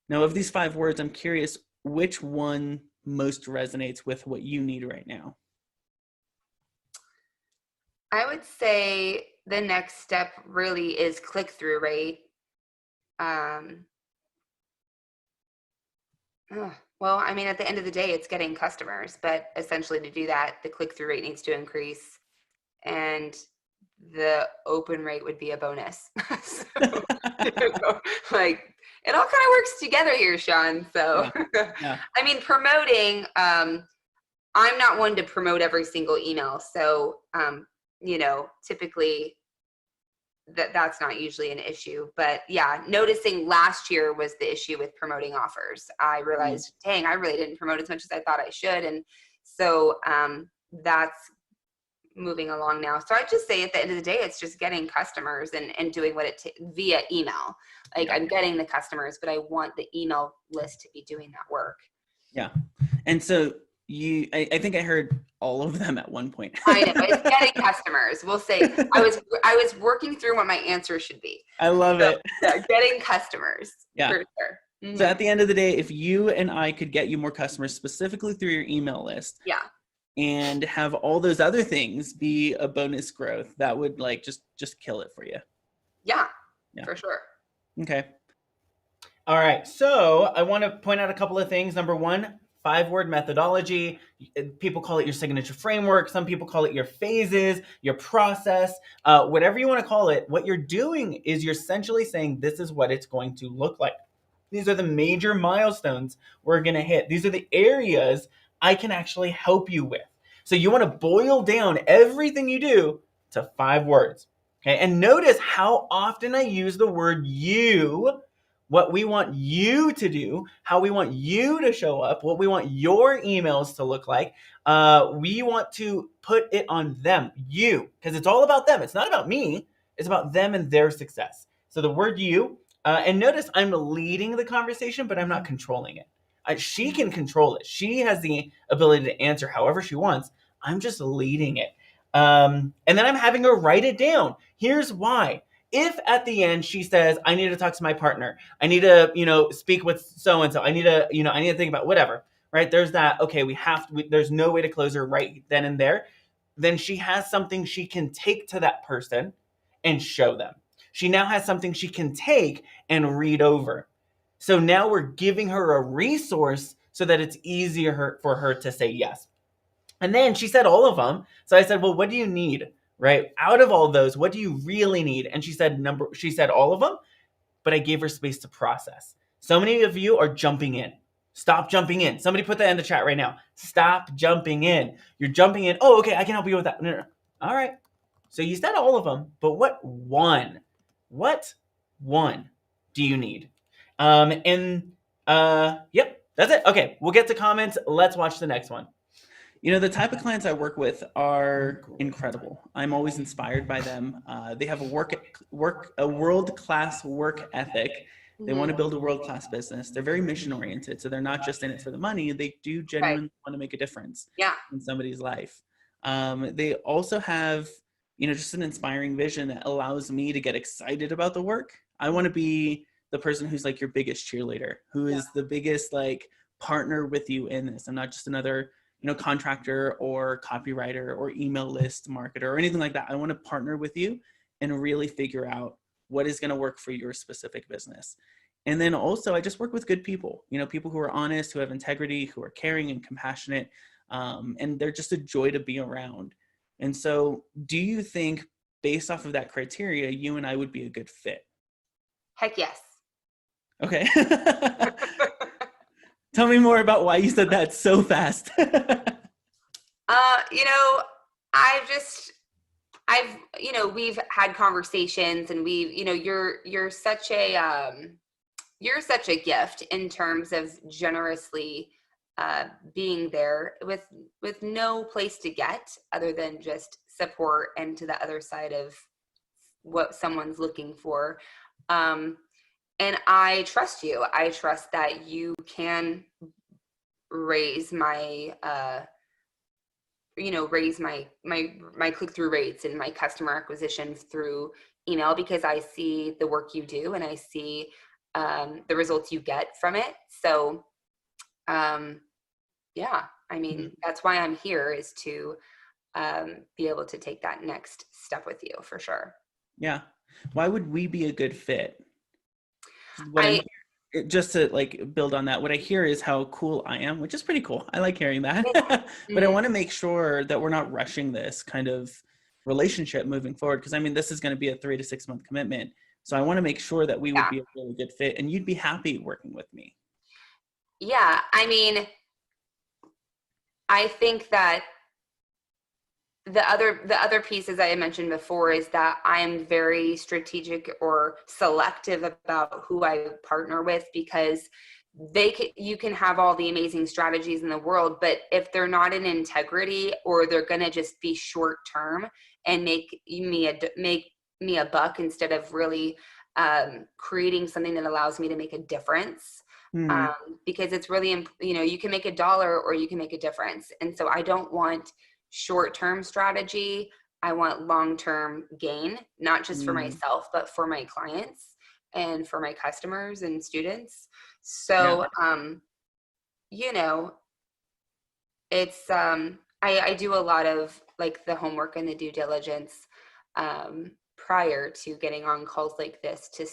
Now, of these 5 words, I'm curious which one most resonates with what you need right now. I would say the next step really is click-through rate. Well, I mean, at the end of the day, it's getting customers, but essentially to do that, the click-through rate needs to increase and the open rate would be a bonus. So, like, it all kind of works together here, Sean. So, Yeah. I mean, promoting, I'm not one to promote every single email. So, typically that's not usually an issue, but yeah, noticing last year was the issue with promoting offers. I realized, dang, I really didn't promote as much as I thought I should. And so, that's moving along now. So I just say at the end of the day, it's just getting customers and doing what via email. Like I'm getting the customers, but I want the email list to be doing that work. Yeah. And so I think I heard all of them at one point. I know, it's getting customers. We'll say I was working through what my answer should be. I love it. Yeah, getting customers. Yeah. For sure. Mm-hmm. So at the end of the day, if you and I could get you more customers specifically through your email list. Yeah. And have all those other things be a bonus growth, that would like just kill it for you. Yeah, for sure. Okay. All right. So I want to point out a couple of things. Number one, 5-word methodology. People call it your signature framework. Some people call it your phases, your process, whatever you want to call it. What you're doing is you're essentially saying this is what it's going to look like. These are the major milestones we're going to hit. These are the areas I can actually help you with. So you want to boil down everything you do to 5 words. Okay, and notice how often I use the word you, what we want you to do, how we want you to show up, what we want your emails to look like. We want to put it on them, you, because it's all about them. It's not about me. It's about them and their success. So the word you, and notice I'm leading the conversation, but I'm not controlling it. She can control it. She has the ability to answer however she wants. I'm just leading it. And then I'm having her write it down. Here's why. If at the end she says, I need to talk to my partner, I need to, speak with so-and-so, I need to think about whatever, right? There's that, okay, there's no way to close her right then and there. Then she has something she can take to that person and show them. She now has something she can take and read over. So now we're giving her a resource so that it's easier for her to say yes. And then she said all of them. So I said, well, what do you need? Right? Out of all those, what do you really need? And she said all of them, but I gave her space to process. So many of you are jumping in. Stop jumping in. Somebody put that in the chat right now. Stop jumping in. You're jumping in. Oh, okay, I can help you with that. No. All right. So you said all of them, but what one do you need? Yep, that's it. Okay, we'll get to comments. Let's watch the next one. The type of clients I work with are incredible. I'm always inspired by them. They have a world-class work ethic. They want to build a world-class business. They're very mission-oriented, so they're not just in it for the money. They do genuinely want to make a difference in somebody's life. They also have, just an inspiring vision that allows me to get excited about the work. I want to be the person who's like your biggest cheerleader, who is the biggest partner with you in this. I'm not just another contractor or copywriter or email list marketer or anything like that. I want to partner with you and really figure out what is going to work for your specific business. And then also I just work with good people, people who are honest, who have integrity, who are caring and compassionate. And they're just a joy to be around. And so do you think based off of that criteria, you and I would be a good fit? Heck yes. Okay. Tell me more about why you said that so fast. We've had conversations and you're such a gift in terms of generously being there with no place to get other than just support and to the other side of what someone's looking for. And I trust you. I trust that you can raise my click-through rates and my customer acquisition through email, because I see the work you do and I see the results you get from it. So, that's why I'm here, is to be able to take that next step with you for sure. Yeah. Why would we be a good fit? Just to build on that, what I hear is how cool I am, which is pretty cool. I like hearing that. But I want to make sure that we're not rushing this kind of relationship moving forward, because this is going to be a 3 to 6 month commitment. So I want to make sure that we would be a really good fit and you'd be happy working with me. Yeah. I think that the other piece, as I mentioned before, is that I am very strategic or selective about who I partner with, because you can have all the amazing strategies in the world, but if they're not in integrity, or they're going to just be short term and make me a buck instead of really creating something that allows me to make a difference. Because it's really, you can make $1 or you can make a difference. And so I don't want short-term strategy. I want long-term gain, not just for myself, but for my clients and for my customers and students. So, it's, I do a lot of the homework and the due diligence prior to getting on calls like this to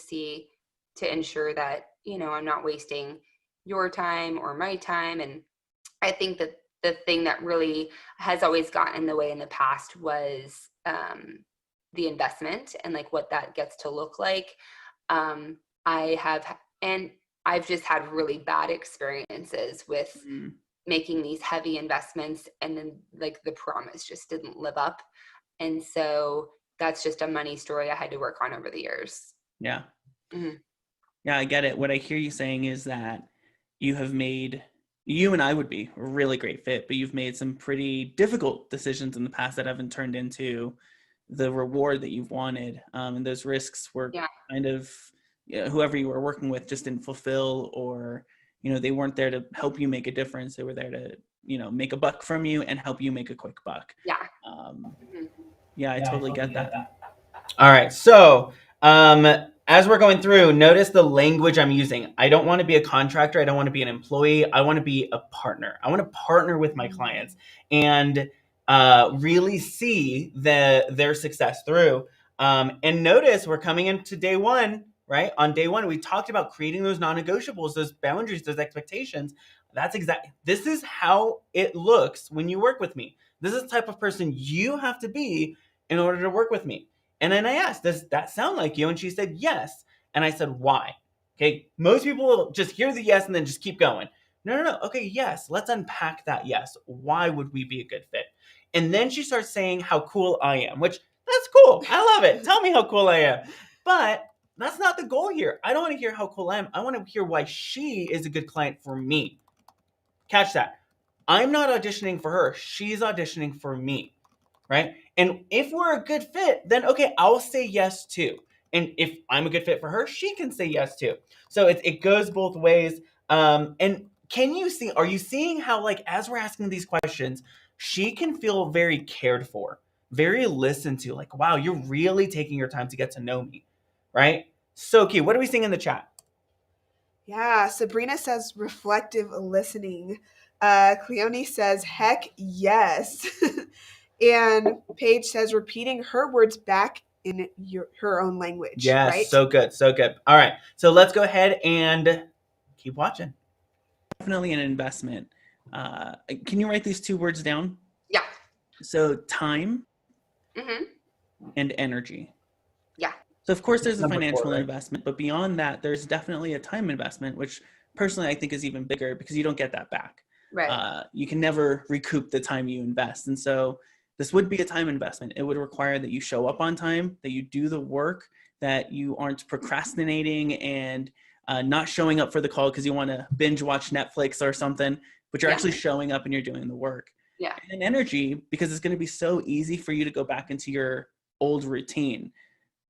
ensure that, I'm not wasting your time or my time. And I think that the thing that really has always gotten in the way in the past was the investment and like what that gets to look like. I've just had really bad experiences with making these heavy investments, and then like the promise just didn't live up. And so that's just a money story I had to work on over the years. Yeah. Mm-hmm. Yeah, I get it. What I hear you saying is that you and I would be a really great fit, but you've made some pretty difficult decisions in the past that haven't turned into the reward that you've wanted. And those risks were kind of, whoever you were working with just didn't fulfill, or, they weren't there to help you make a difference. They were there to, make a buck from you and help you make a quick buck. Yeah. Yeah, I totally get that. All right. So, as we're going through, notice the language I'm using. I don't want to be a contractor. I don't want to be an employee. I want to be a partner. I want to partner with my clients and really see their success through. And notice we're coming into day one, right? On day one, we talked about creating those non-negotiables, those boundaries, those expectations. This is how it looks when you work with me. This is the type of person you have to be in order to work with me. And then I asked, does that sound like you? And she said, yes. And I said, why? Okay. Most people will just hear the yes and then just keep going. No. Okay. Yes. Let's unpack that yes. Why would we be a good fit? And then she starts saying how cool I am, which that's cool. I love it. Tell me how cool I am. But that's not the goal here. I don't want to hear how cool I am. I want to hear why she is a good client for me. Catch that. I'm not auditioning for her. She's auditioning for me. Right? And if we're a good fit, then okay, I'll say yes too. And if I'm a good fit for her, she can say yes too. So it goes both ways. And are you seeing how, like, as we're asking these questions, she can feel very cared for, very listened to, like, wow, you're really taking your time to get to know me, right? So key. What are we seeing in the chat? Yeah, Sabrina says reflective listening. Cleone says, heck yes. And Paige says repeating her words back in her own language. Yes, right? So good. All right, so let's go ahead and keep watching. Definitely an investment. Can you write these two words down? Yeah. So time and energy. Yeah. So of course there's a financial 4, right? investment, but beyond that, there's definitely a time investment, which personally I think is even bigger because you don't get that back. Right. You can never recoup the time you invest. And so this would be a time investment. It would require that you show up on time, that you do the work, that you aren't procrastinating and not showing up for the call because you want to binge watch Netflix or something, but you're actually showing up and you're doing the work. Yeah. And energy, because it's going to be so easy for you to go back into your old routine.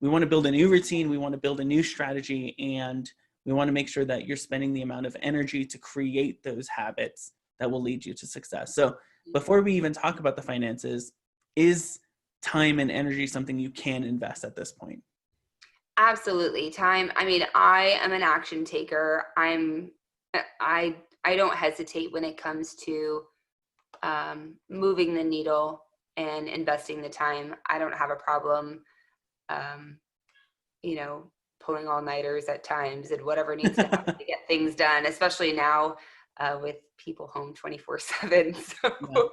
We want to build a new routine. We want to build a new strategy, and we want to make sure that you're spending the amount of energy to create those habits that will lead you to success. So before we even talk about the finances, is time and energy something you can invest at this point? Absolutely. Time. I mean, I am an action taker. I don't hesitate when it comes to moving the needle and investing the time. I don't have a problem, pulling all-nighters at times and whatever needs to happen to get things done, especially now with people home 24/7. So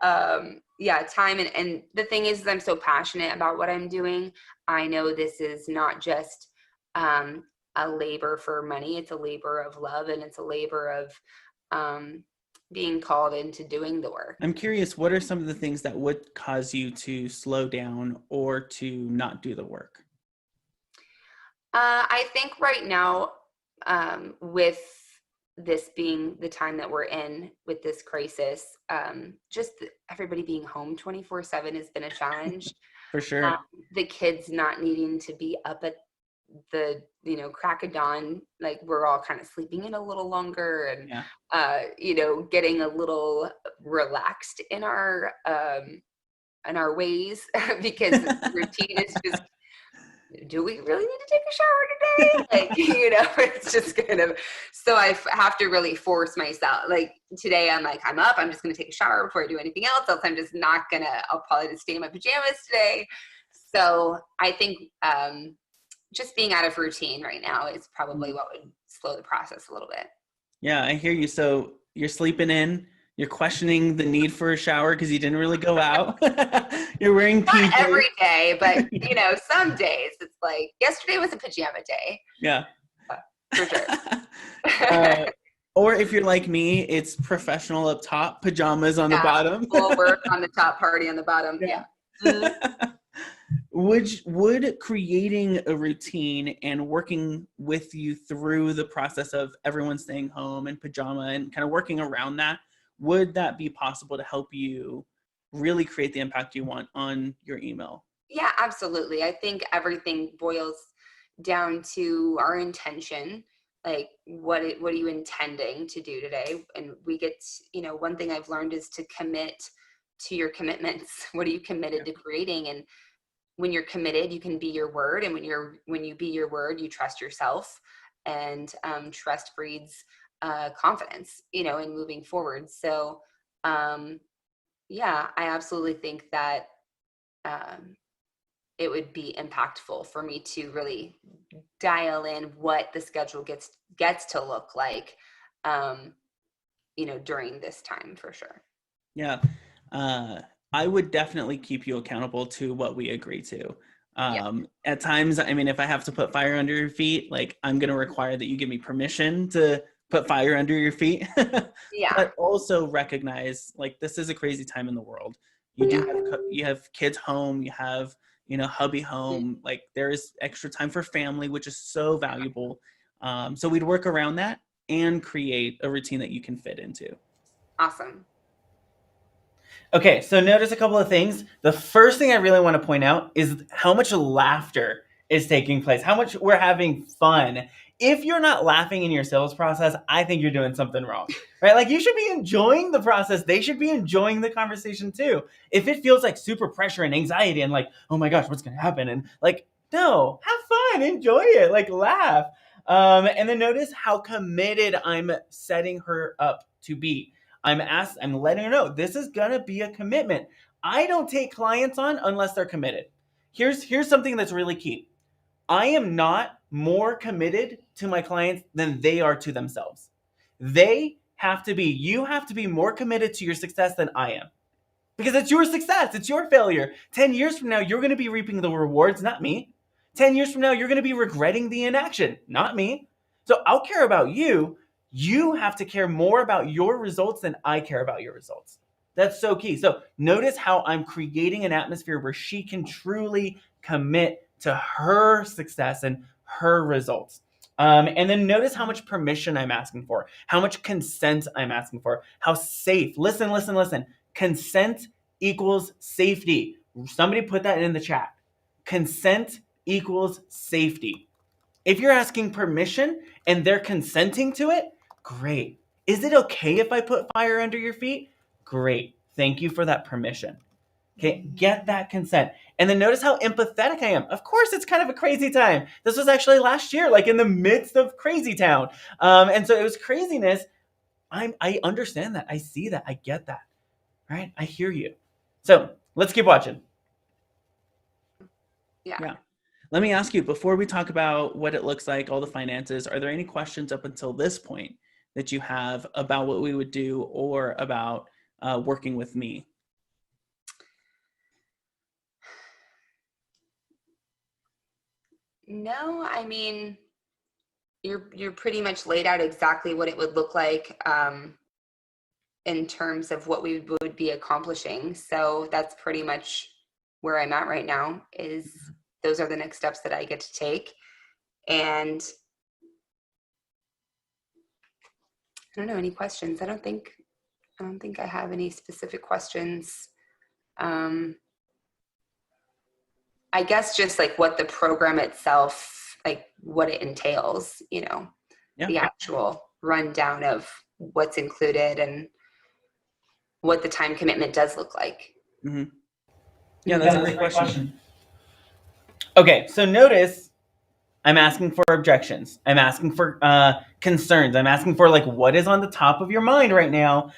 time. And the thing is I'm so passionate about what I'm doing. I know this is not just a labor for money. It's a labor of love, and it's a labor of being called into doing the work. I'm curious, what are some of the things that would cause you to slow down or to not do the work? I think right now, with this being the time that we're in with this crisis, just everybody being home 24/7 has been a challenge. For sure. The kids not needing to be up at the crack of dawn, like we're all kind of sleeping in a little longer and getting a little relaxed in our ways because routine is just, do we really need to take a shower today? It's just kind of, so I have to really force myself. Like today I'm up, I'm just going to take a shower before I do anything else I'm just not I'll probably just stay in my pajamas today. So I think just being out of routine right now is probably what would slow the process a little bit. Yeah, I hear you. So you're sleeping in, You're questioning the need for a shower because you didn't really go out. You're wearing Not PJs. every day, but some days it's like yesterday was a pajama day. Yeah. For sure. Or if you're like me, it's professional up top, pajamas on the bottom. Full work on the top, party on the bottom. Yeah. Would creating a routine and working with you through the process of everyone staying home in pajama and kind of working around that, would that be possible to help you really create the impact you want on your email? Yeah, absolutely. I think everything boils down to our intention. Like, what are you intending to do today? And we get, one thing I've learned is to commit to your commitments. What are you committed to creating? And when you're committed, you can be your word. And when you be your word, you trust yourself, and trust breeds confidence, in moving forward. So, yeah, I absolutely think that it would be impactful for me to really dial in what the schedule gets to look like, during this time, for sure. Yeah. I would definitely keep you accountable to what we agree to. At times, I mean, if I have to put fire under your feet, like, I'm going to require that you give me permission to put fire under your feet. Yeah. But also recognize, like, this is a crazy time in the world. You have kids home, you have, hubby home, like, there is extra time for family, which is so valuable. So we'd work around that and create a routine that you can fit into. Awesome. Okay, so notice a couple of things. The first thing I really want to point out is how much laughter is taking place, how much we're having fun. If you're not laughing in your sales process, I think you're doing something wrong, right? Like, you should be enjoying the process. They should be enjoying the conversation too. If it feels like super pressure and anxiety and like, oh my gosh, what's going to happen? And like, no, have fun, enjoy it, like, laugh. And then notice how committed I'm setting her up to be. I'm letting her know this is gonna be a commitment. I don't take clients on unless they're committed. Here's something that's really key. I am not more committed to my clients than they are to themselves. You have to be more committed to your success than I am. Because it's your success, it's your failure. 10 years from now, you're gonna be reaping the rewards, not me. 10 years from now, you're gonna be regretting the inaction, not me. So I'll care about you. You have to care more about your results than I care about your results. That's so key. So notice how I'm creating an atmosphere where she can truly commit to her success and her results. And then notice how much permission I'm asking for, how much consent I'm asking for, how safe. Listen. Consent equals safety. Somebody put that in the chat. Consent equals safety. If you're asking permission and they're consenting to it, great. Is it okay if I put fire under your feet? Great. Thank you for that permission. Okay, get that consent. And then notice how empathetic I am. Of course, it's kind of a crazy time. This was actually last year, like in the midst of crazy town. And so it was craziness. I understand that. I see that. I get that. Right? I hear you. So let's keep watching. Yeah. Let me ask you, before we talk about what it looks like, all the finances, are there any questions up until this point that you have about what we would do or about working with me? No, I mean, you're pretty much laid out exactly what it would look like in terms of what we would be accomplishing. So that's pretty much where I'm at right now, is those are the next steps that I get to take. And I don't know, any questions? I don't think I have any specific questions. I guess just like what the program itself, like what it entails, the actual rundown of what's included and what the time commitment does look like. Mm-hmm. Yeah, that's a great question. Okay, so notice I'm asking for objections. I'm asking for concerns. I'm asking for like what is on the top of your mind right now,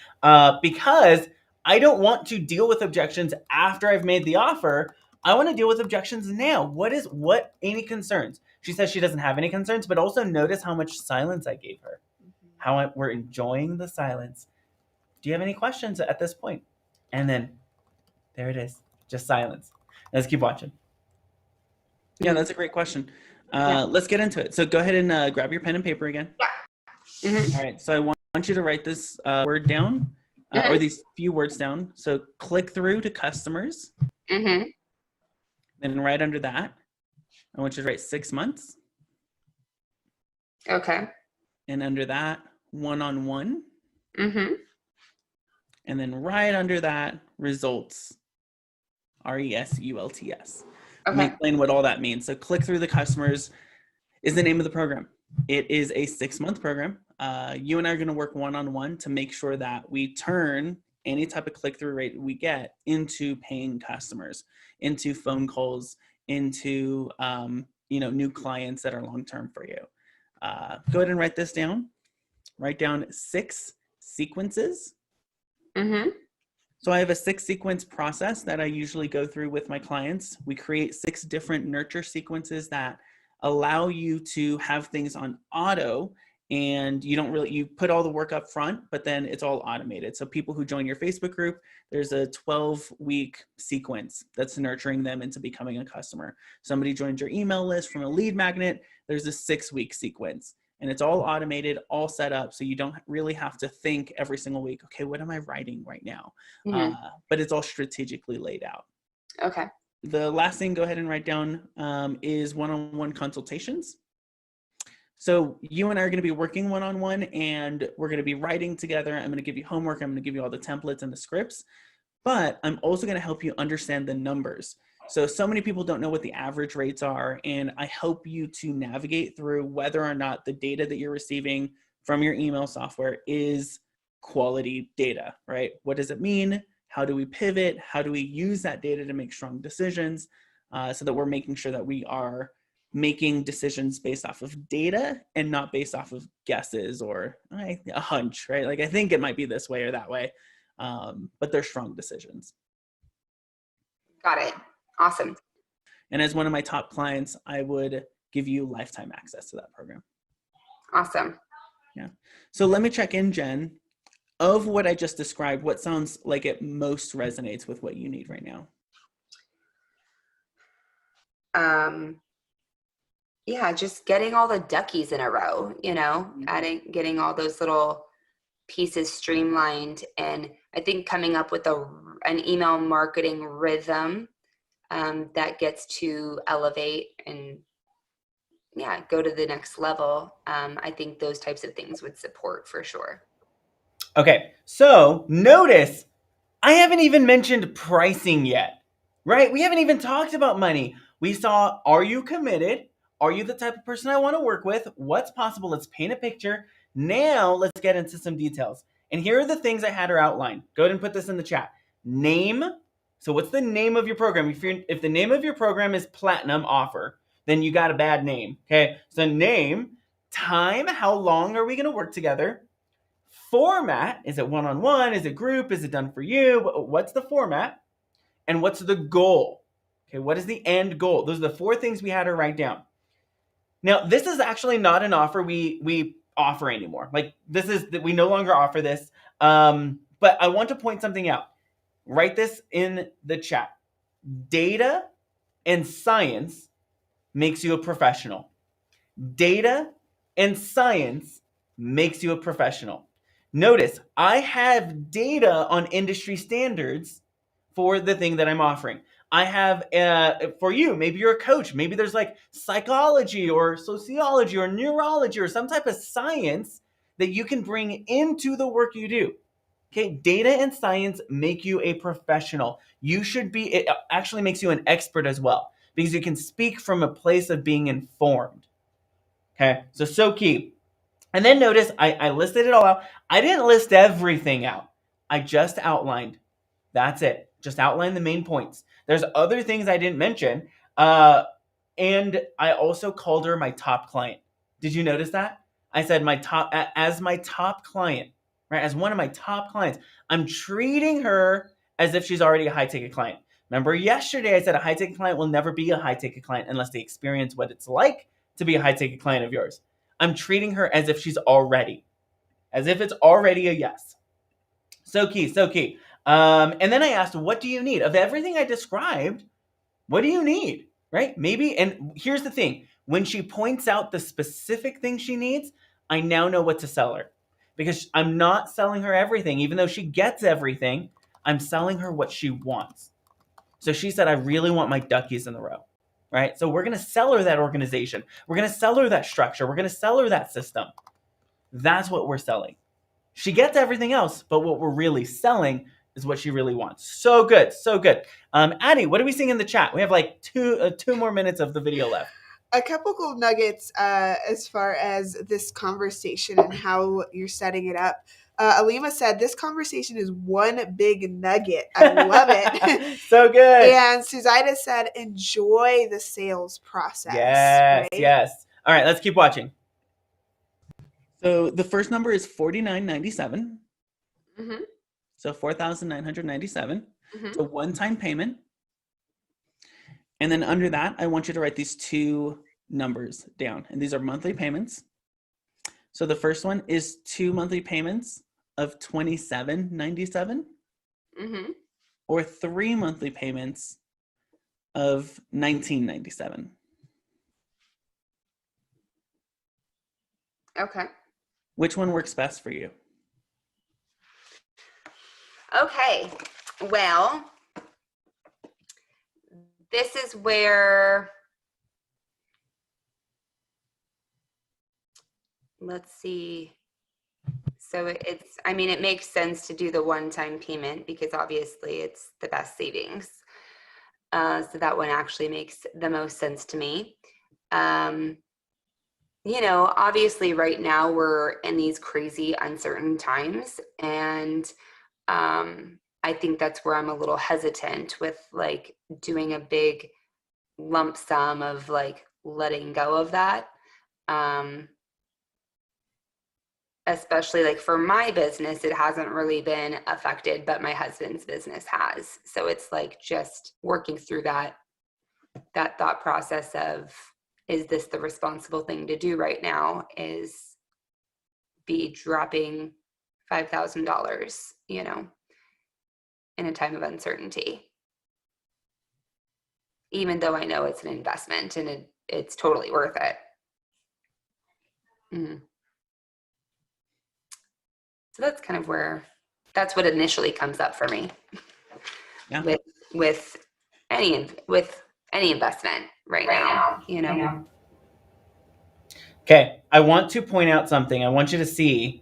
because I don't want to deal with objections after I've made the offer. I want to deal with objections now. Any concerns? She says she doesn't have any concerns, but also notice how much silence I gave her. We're enjoying the silence. Do you have any questions at this point? And then there it is, just silence. Let's keep watching. Yeah, that's a great question. Let's get into it. So go ahead and grab your pen and paper again. All right, so I want you to write this word down, or these few words down. So click through to customers. Then right under that, I want you to write 6 months. Okay. And under that, one-on-one. And then right under that, results. RESULTS. Let me explain what all that means. So click through the customers is the name of the program. It is a 6-month program. You and I are going to work one-on-one to make sure that we turn any type of click-through rate we get into paying customers, into phone calls, into new clients that are long-term for you. Go ahead and write this down. Write down 6 sequences. So I have a 6-sequence process that I usually go through with my clients. We create 6 different nurture sequences that allow you to have things on auto, and you put all the work up front, but then it's all automated. So people who join your Facebook group, there's a 12-week sequence that's nurturing them into becoming a customer. Somebody joins your email list from a lead magnet, there's a 6-week sequence. And it's all automated, all set up, so you don't really have to think every single week, okay, what am I writing right now? But it's all strategically laid out. Okay. The last thing, go ahead and write down, is one-on-one consultations. So you and I are going to be working one-on-one, and we're going to be writing together. I'm going to give you homework. I'm going to give you all the templates and the scripts, but I'm also going to help you understand the numbers. So many people don't know what the average rates are, and I help you to navigate through whether or not the data that you're receiving from your email software is quality data, right? What does it mean? How do we pivot? How do we use that data to make strong decisions, so that we're making sure that we are making decisions based off of data and not based off of guesses or a hunch, right? Like, I think it might be this way or that way, but they're strong decisions. Got it. Awesome. And as one of my top clients, I would give you lifetime access to that program. Awesome. Yeah. So let me check in, Jen. Of what I just described, what sounds like it most resonates with what you need right now? Yeah, just getting all the duckies in a row, getting all those little pieces streamlined. And I think coming up with an email marketing rhythm that gets to elevate and go to the next level. I think those types of things would support for sure. Okay, so notice I haven't even mentioned pricing yet, right? We haven't even talked about money. We saw, are you committed? Are you the type of person I want to work with? What's possible? Let's paint a picture. Now let's get into some details. And here are the things I had her outline. Go ahead and put this in the chat. Name. So what's the name of your program? If the name of your program is Platinum Offer, then you got a bad name. Okay, so name, time, how long are we going to work together? Format, is it one-on-one? Is it group? Is it done for you? What's the format? And what's the goal? Okay, what is the end goal? Those are the 4 things we had her write down. Now, this is actually not an offer we offer anymore. Like, we no longer offer this. But I want to point something out. Write this in the chat. Data and science makes you a professional. Data and science makes you a professional. Notice, I have data on industry standards for the thing that I'm offering. I have, for you, maybe you're a coach. Maybe there's like psychology or sociology or neurology or some type of science that you can bring into the work you do. Okay, data and science make you a professional. It actually makes you an expert as well, because you can speak from a place of being informed. Okay, so key. And then notice I listed it all out. I didn't list everything out. I just outlined. That's it. Just outline the main points. There's other things I didn't mention. And I also called her my top client. Did you notice that? I said as my top client, right? As one of my top clients. I'm treating her as if she's already a high-ticket client. Remember yesterday I said a high-ticket client will never be a high-ticket client unless they experience what it's like to be a high-ticket client of yours. I'm treating her as if she's already. As if it's already a yes. So key, so key. And then I asked, what do you need? Of everything I described, what do you need? Right? Maybe, and here's the thing. When she points out the specific thing she needs, I now know what to sell her. Because I'm not selling her everything. Even though she gets everything, I'm selling her what she wants. So she said, I really want my duckies in the row. Right? So we're going to sell her that organization. We're going to sell her that structure. We're going to sell her that system. That's what we're selling. She gets everything else, but what we're really selling is what she really wants. So good, so good. Addie, what are we seeing in the chat? We have like two more minutes of the video left. A couple gold nuggets as far as this conversation and how you're setting it up. Alima said, this conversation is one big nugget. I love it. So good. And Suzaida said, enjoy the sales process. Yes, right? yes. All right, let's keep watching. So the first number is $49.97. Mm-hmm. So $4,997. Mm-hmm. It's a one-time payment. And then under that, I want you to write these two numbers down. And these are monthly payments. So the first one is 2 monthly payments of $27.97. Mm-hmm. Or 3 monthly payments of $19.97. Okay. Which one works best for you? Okay. Well, this is where, let's see. So I mean, it makes sense to do the one-time payment because obviously it's the best savings. So that one actually makes the most sense to me. You know, obviously right now we're in these crazy uncertain times, and I think that's where I'm a little hesitant with like doing a big lump sum of like letting go of that. Especially like for my business, it hasn't really been affected, but my husband's business has. So it's like just working through that thought process of, is this the responsible thing to do right now? Is be dropping $5,000, you know, in a time of uncertainty. Even though I know it's an investment and it's totally worth it. Mm-hmm. So that's kind of that's what initially comes up for me. Yeah. With any investment right now, you know. Okay, I want to point out something. I want you to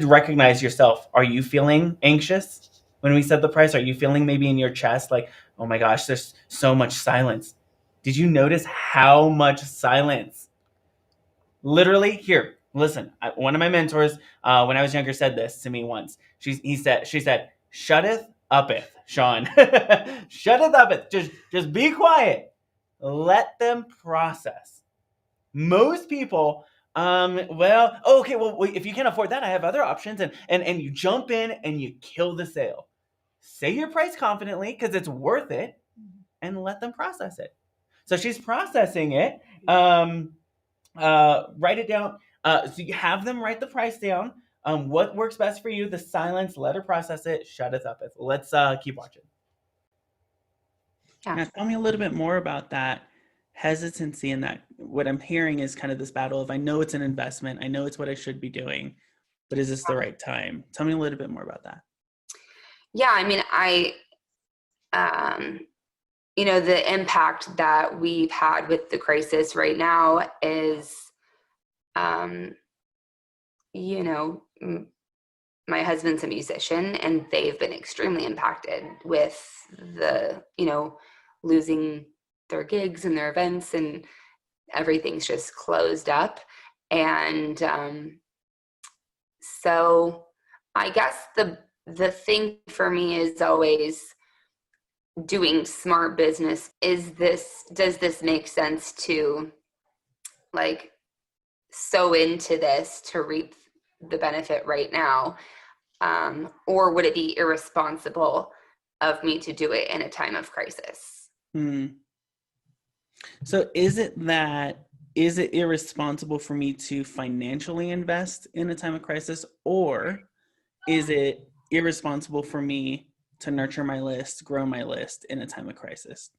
recognize yourself. Are you feeling anxious when we set the price? Are you feeling maybe in your chest like, oh my gosh, there's so much silence? Did you notice how much silence? Literally, here, listen. One of my mentors, when I was younger, said this to me once. She said, "Shutteth uppeth, Sean. Shutteth uppeth. Just be quiet. Let them process." Most people, if you can't afford that, I have other options, and you jump in and you kill the sale. Say your price confidently because it's worth it, and let them process it. So she's processing it. Write it down. So you have them write the price down. What works best for you? The silence. Let her process it. Shut it up. Let's keep watching. Yeah. Now, tell me a little bit more about that hesitancy and that. What I'm hearing is kind of this battle of, I know it's an investment. I know it's what I should be doing, but is this the right time? Tell me a little bit more about that. Yeah, I mean, you know, the impact that we've had with the crisis right now is, you know, my husband's a musician and they've been extremely impacted with the, you know, losing their gigs and their events, and everything's just closed up. And so I guess the thing for me is always doing smart business. Does this make sense to like sow into this to reap the benefit right now? Or would it be irresponsible of me to do it in a time of crisis? So is it irresponsible for me to financially invest in a time of crisis, or is it irresponsible for me to nurture my list, grow my list in a time of crisis?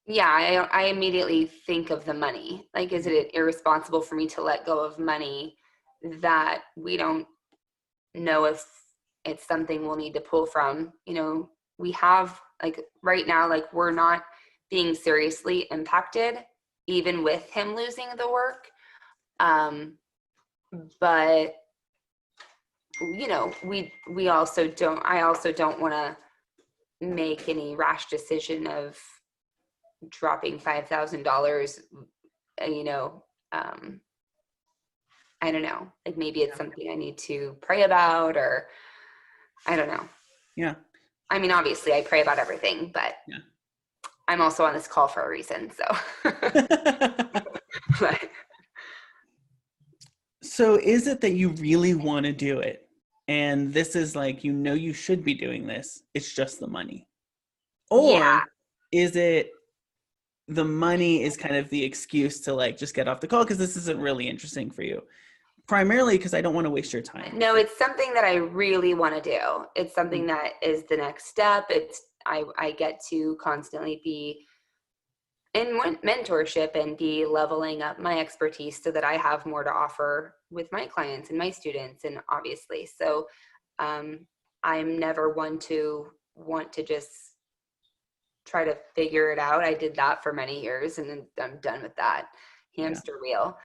Yeah, I immediately think of the money. Like, is it irresponsible for me to let go of money that we don't know if it's something we'll need to pull from? You know, we have, like, right now, like, we're not being seriously impacted, even with him losing the work. But you know, we also don't, I also don't want to make any rash decision of dropping $5,000, you know. I don't know, like maybe it's something I need to pray about, or I don't know. Yeah. I mean, obviously I pray about everything, but yeah. I'm also on this call for a reason, so. But, so is it that you really want to do it? And this is like, you know, you should be doing this. It's just the money. Or yeah. is it the money is kind of the excuse to like just get off the call because this isn't really interesting for you? Primarily because I don't want to waste your time. No, it's something that I really want to do. It's something that is the next step. It's I get to constantly be in mentorship and be leveling up my expertise so that I have more to offer with my clients and my students, and obviously. So I'm never one to want to just try to figure it out. I did that for many years, and then I'm done with that hamster wheel.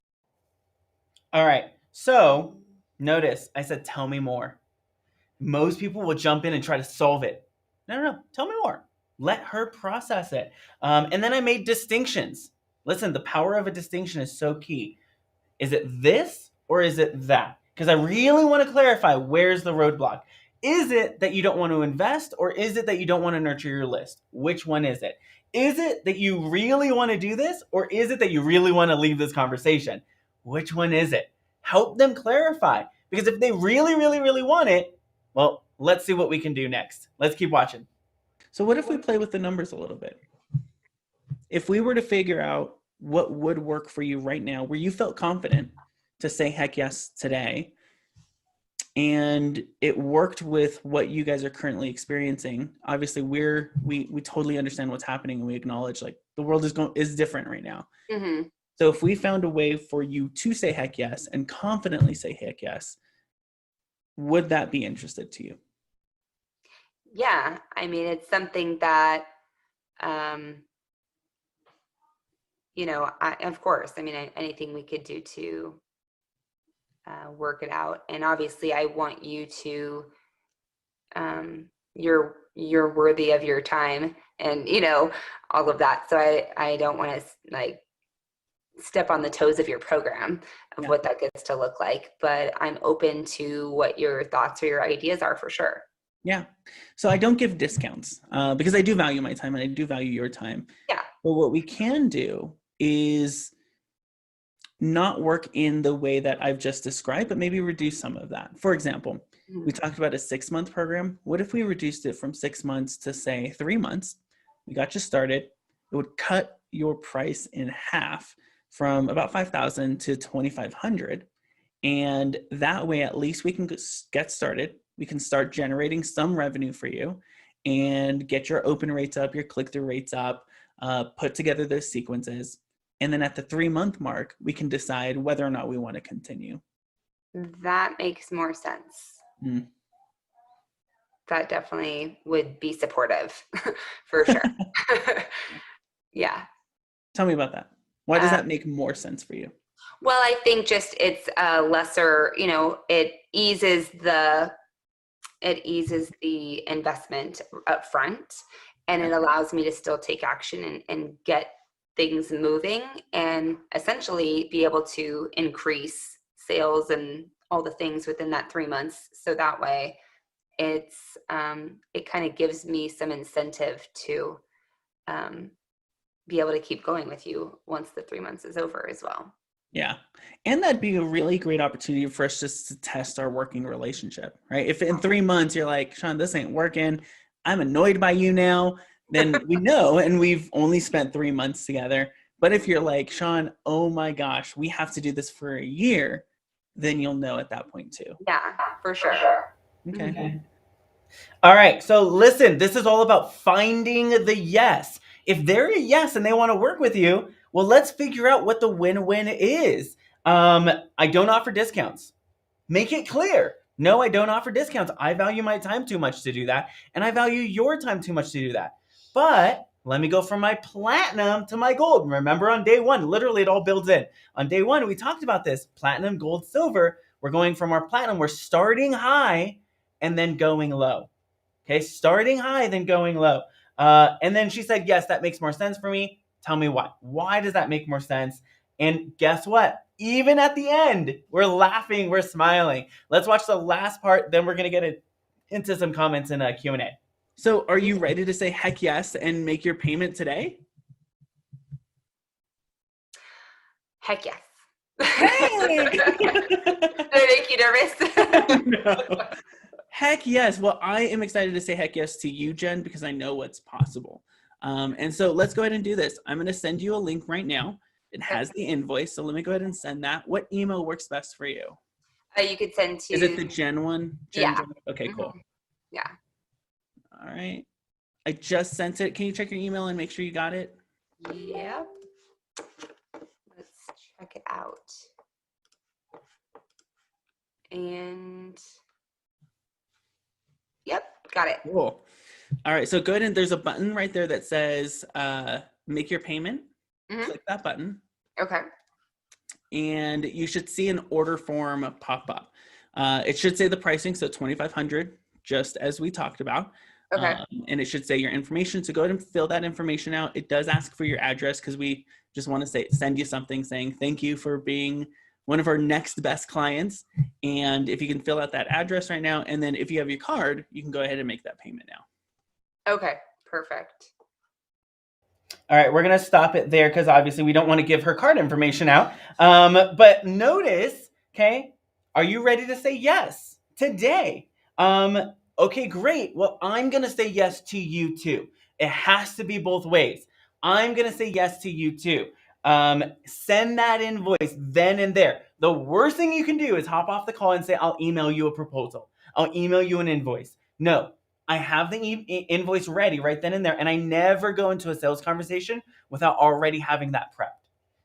All right. So notice I said, tell me more. Most people will jump in and try to solve it. No. Tell me more. Let her process it. And then I made distinctions. Listen, the power of a distinction is so key. Is it this or is it that? Because I really want to clarify, where's the roadblock? Is it that you don't want to invest, or is it that you don't want to nurture your list? Which one is it? Is it that you really want to do this, or is it that you really want to leave this conversation? Which one is it? Help them clarify. Because if they really, really, really want it, well, let's see what we can do next. Let's keep watching. So what if we play with the numbers a little bit? If we were to figure out what would work for you right now, where you felt confident to say heck yes today, and it worked with what you guys are currently experiencing. Obviously, we totally understand what's happening, and we acknowledge like the world is different right now. Mm-hmm. So if we found a way for you to say heck yes and confidently say heck yes, would that be interested to you? Yeah, I mean, it's something that, you know, of course, I mean, anything we could do to work it out. And obviously I want you to, you're worthy of your time and, you know, all of that. So I don't want to like step on the toes of your program of what that gets to look like, but I'm open to what your thoughts or your ideas are for sure. Yeah. So I don't give discounts because I do value my time and I do value your time. Yeah. But what we can do is not work in the way that I've just described, but maybe reduce some of that. For example, we talked about a 6-month program. What if we reduced it from 6 months to say 3 months? We got you started. It would cut your price in half from about $5,000 to $2,500. And that way, at least we can get started. We can start generating some revenue for you and get your open rates up, your click-through rates up, put together those sequences. And then at the 3-month mark, we can decide whether or not we want to continue. That makes more sense. Mm. That definitely would be supportive for sure. Yeah. Tell me about that. Why does that make more sense for you? Well, I think just it's a lesser, you know, it eases the investment up front, and it allows me to still take action and get things moving and essentially be able to increase sales and all the things within that 3 months. So that way it's, it kind of gives me some incentive to be able to keep going with you once the 3 months is over as well. Yeah. And that'd be a really great opportunity for us just to test our working relationship, right? If in 3 months you're like, Sean, this ain't working, I'm annoyed by you now, then we know, and we've only spent 3 months together. But if you're like, Sean, oh my gosh, we have to do this for a year, then you'll know at that point too. Yeah, for sure. Okay. All right. So listen, this is all about finding the yes. If they're a yes and they want to work with you, well, let's figure out what the win-win is. I don't offer discounts. Make it clear. No, I don't offer discounts. I value my time too much to do that, and I value your time too much to do that. But let me go from my platinum to my gold. Remember on day one, literally it all builds in. On day one, we talked about this. Platinum, gold, silver. We're going from our platinum. We're starting high and then going low. Okay, starting high, then going low. And then she said, yes, that makes more sense for me. Tell me why. Why does that make more sense? And guess what? Even at the end, we're laughing, we're smiling. Let's watch the last part, then we're going to get into some comments and Q&A. So are you ready to say heck yes and make your payment today? Heck yes. Hey! Did I make you nervous? No. Heck yes. Well, I am excited to say heck yes to you, Jen, because I know what's possible. And so let's go ahead and do this. I'm going to send you a link right now. It has the invoice, so let me go ahead and send that. What email works best for you? You could send to... Is it the Jen one? Yeah. Jen? Okay, cool. Yeah. All right. I just sent it. Can you check your email and make sure you got it? Yep. Let's check it out. And... Yep, got it. Cool. All right, so go ahead and there's a button right there that says make your payment. Click that button. Okay. And you should see an order form pop up. It should say the pricing, so $2,500, just as we talked about. Okay. And it should say your information. So go ahead and fill that information out. It does ask for your address because we just want to send you something saying thank you for being one of our next best clients. And if you can fill out that address right now, and then if you have your card, you can go ahead and make that payment now. Okay, perfect. All right, we're going to stop it there because obviously we don't want to give her card information out. But notice, okay, are you ready to say yes today? Okay, great. Well, I'm going to say yes to you too. It has to be both ways. I'm going to say yes to you too. Send that invoice then and there. The worst thing you can do is hop off the call and say, I'll email you a proposal. I'll email you an invoice. No. I have the invoice ready right then and there, and I never go into a sales conversation without already having that prepped.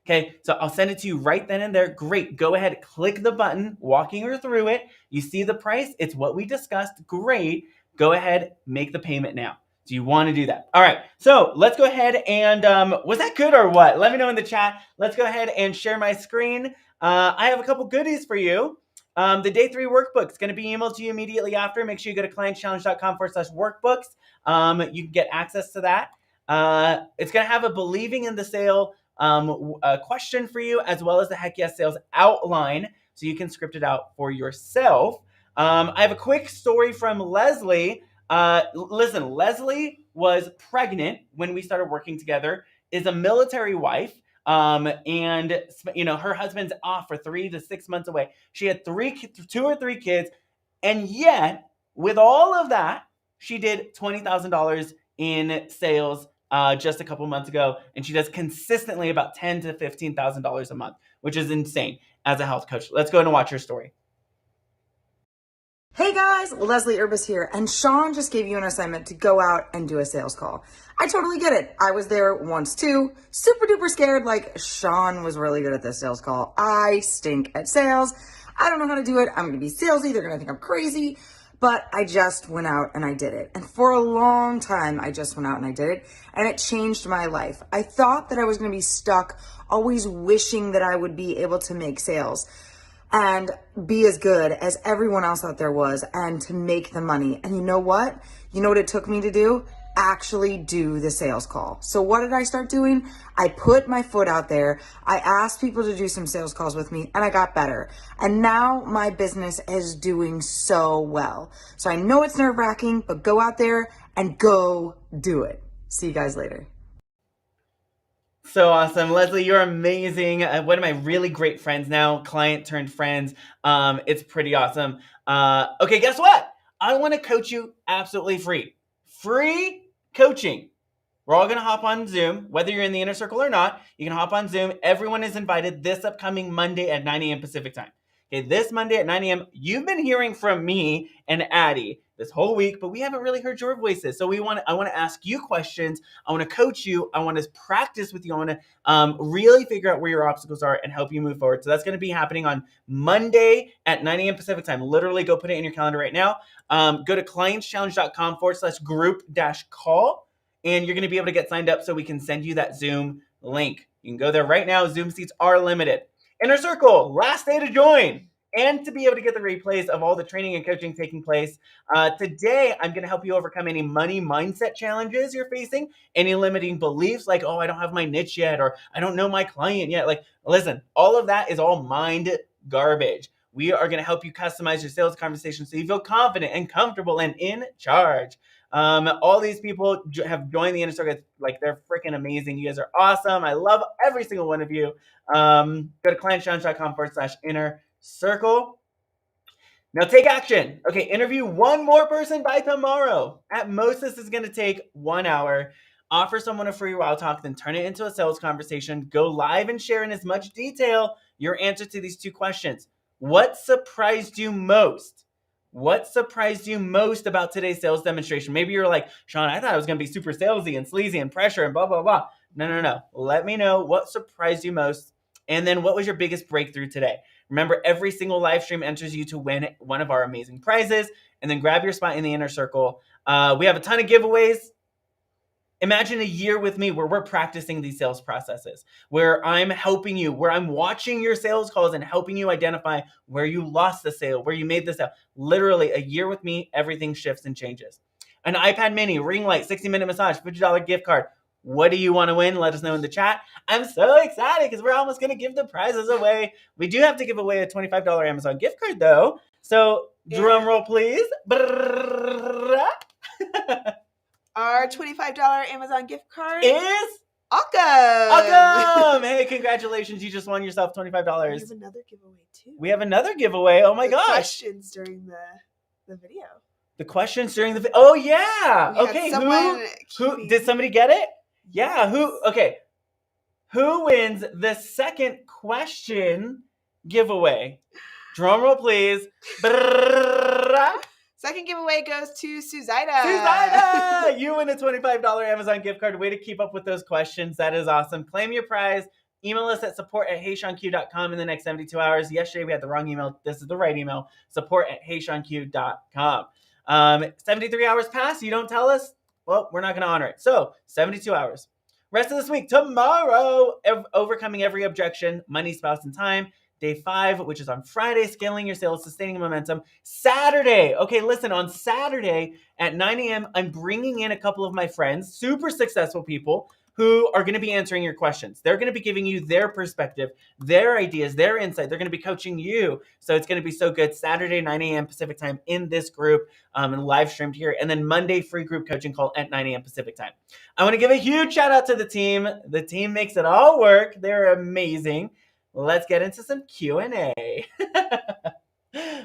Okay, so I'll send it to you right then and there. Great, go ahead, click the button, walking her through it. You see the price, it's what we discussed. Great, go ahead, make the payment now. Do you want to do that? All right, so let's go ahead and, was that good or what? Let me know in the chat. Let's go ahead and share my screen. I have a couple goodies for you. The day 3 workbook is going to be emailed to you immediately after. Make sure you go to clientchallenge.com/workbooks. You can get access to that. It's going to have a believing in the sale question for you, as well as the Heck Yes Sales outline, so you can script it out for yourself. I have a quick story from Leslie. Listen, Leslie was pregnant when we started working together, is a military wife. And you know, her husband's off for 3 to 6 months away. She had 2 or 3 kids. And yet with all of that, she did $20,000 in sales, just a couple months ago. And she does consistently about $10,000 to $15,000 a month, which is insane as a health coach. Let's go ahead and watch her story. Hey guys, Leslie Urbis here, and Sean just gave you an assignment to go out and do a sales call. I totally get it. I was there once too, super duper scared, like Sean was really good at this sales call. I stink at sales. I don't know how to do it. I'm gonna be salesy. They're gonna think I'm crazy. But I just went out and I did it. And for a long time, I just went out and I did it. And it changed my life. I thought that I was gonna be stuck, always wishing that I would be able to make sales and be as good as everyone else out there was and to make the money. And you know what? You know what it took me to do? Actually do the sales call. So what did I start doing? I put my foot out there. I asked people to do some sales calls with me and I got better. And now my business is doing so well. So I know it's nerve-wracking, but go out there and go do it. See you guys later. So awesome. Leslie, you're amazing. One of my really great friends now, client turned friends. It's pretty awesome. Okay, guess what? I want to coach you absolutely free. Free coaching. We're all going to hop on Zoom, whether you're in the inner circle or not. You can hop on Zoom. Everyone is invited this upcoming Monday at 9 a.m. Pacific time. Okay, this Monday at 9 a.m., you've been hearing from me and Addie this whole week, but we haven't really heard your voices. So I want to ask you questions. I want to coach you. I want to practice with you. I want to really figure out where your obstacles are and help you move forward. So that's going to be happening on Monday at 9 a.m. Pacific time. Literally go put it in your calendar right now. Go to clientschallenge.com/group-call, and you're going to be able to get signed up so we can send you that Zoom link. You can go there right now. Zoom seats are limited. Inner Circle, last day to join and to be able to get the replays of all the training and coaching taking place. Today, I'm going to help you overcome any money mindset challenges you're facing, any limiting beliefs like, oh, I don't have my niche yet, or I don't know my client yet. Like, listen, all of that is all mind garbage. We are going to help you customize your sales conversation so you feel confident and comfortable and in charge. All these people have joined the Inner Circle. Like, they're freaking amazing. You guys are awesome. I love every single one of you. Go to clientschallenge.com/inner circle. Now take action. Okay, interview one more person by tomorrow. At most, this is going to take 1 hour. Offer someone a free wow talk, then turn it into a sales conversation. Go live and share in as much detail your answer to these 2 questions. What surprised you most? What surprised you most about today's sales demonstration? Maybe you're like, Sean, I thought it was going to be super salesy and sleazy and pressure and blah, blah, blah. No. Let me know what surprised you most. And then what was your biggest breakthrough today? Remember, every single live stream enters you to win one of our amazing prizes. And then grab your spot in the Inner Circle. We have a ton of giveaways. Imagine a year with me where we're practicing these sales processes, where I'm helping you, where I'm watching your sales calls and helping you identify where you lost the sale, where you made the sale. Literally, a year with me, everything shifts and changes. An iPad mini, ring light, 60-minute massage, $50 gift card. What do you want to win? Let us know in the chat. I'm so excited because we're almost going to give the prizes away. We do have to give away a $25 Amazon gift card, though. So drum roll, please. Our $25 Amazon gift card is awesome. Hey, congratulations. You just won yourself $25. We have another giveaway, too. We have another giveaway. Oh, my gosh. Questions during the video. The questions during the video. Oh, yeah. We Okay, had who did somebody get it? Yeah, okay. Who wins the second question giveaway? Drum roll, please. Second giveaway goes to Suzaida. Suzaida! You win a $25 Amazon gift card. Way to keep up with those questions. That is awesome. Claim your prize. Email us at support@heyseanq.com in the next 72 hours. Yesterday, we had the wrong email. This is the right email. support@heyseanq.com. 73 hours pass. You don't tell us? Well, we're not going to honor it. So, 72 hours. Rest of this week, tomorrow, overcoming every objection, money, spouse, and time. Day 5, which is on Friday, scaling your sales, sustaining momentum. Saturday, okay, listen, on Saturday at 9 a.m., I'm bringing in a couple of my friends, super successful people, who are going to be answering your questions. They're going to be giving you their perspective, their ideas, their insight. They're going to be coaching you. So it's going to be so good. Saturday, 9 a.m. Pacific time in this group and live streamed here. And then Monday, free group coaching call at 9 a.m. Pacific time. I want to give a huge shout out to the team. The team makes it all work. They're amazing. Let's get into some Q&A.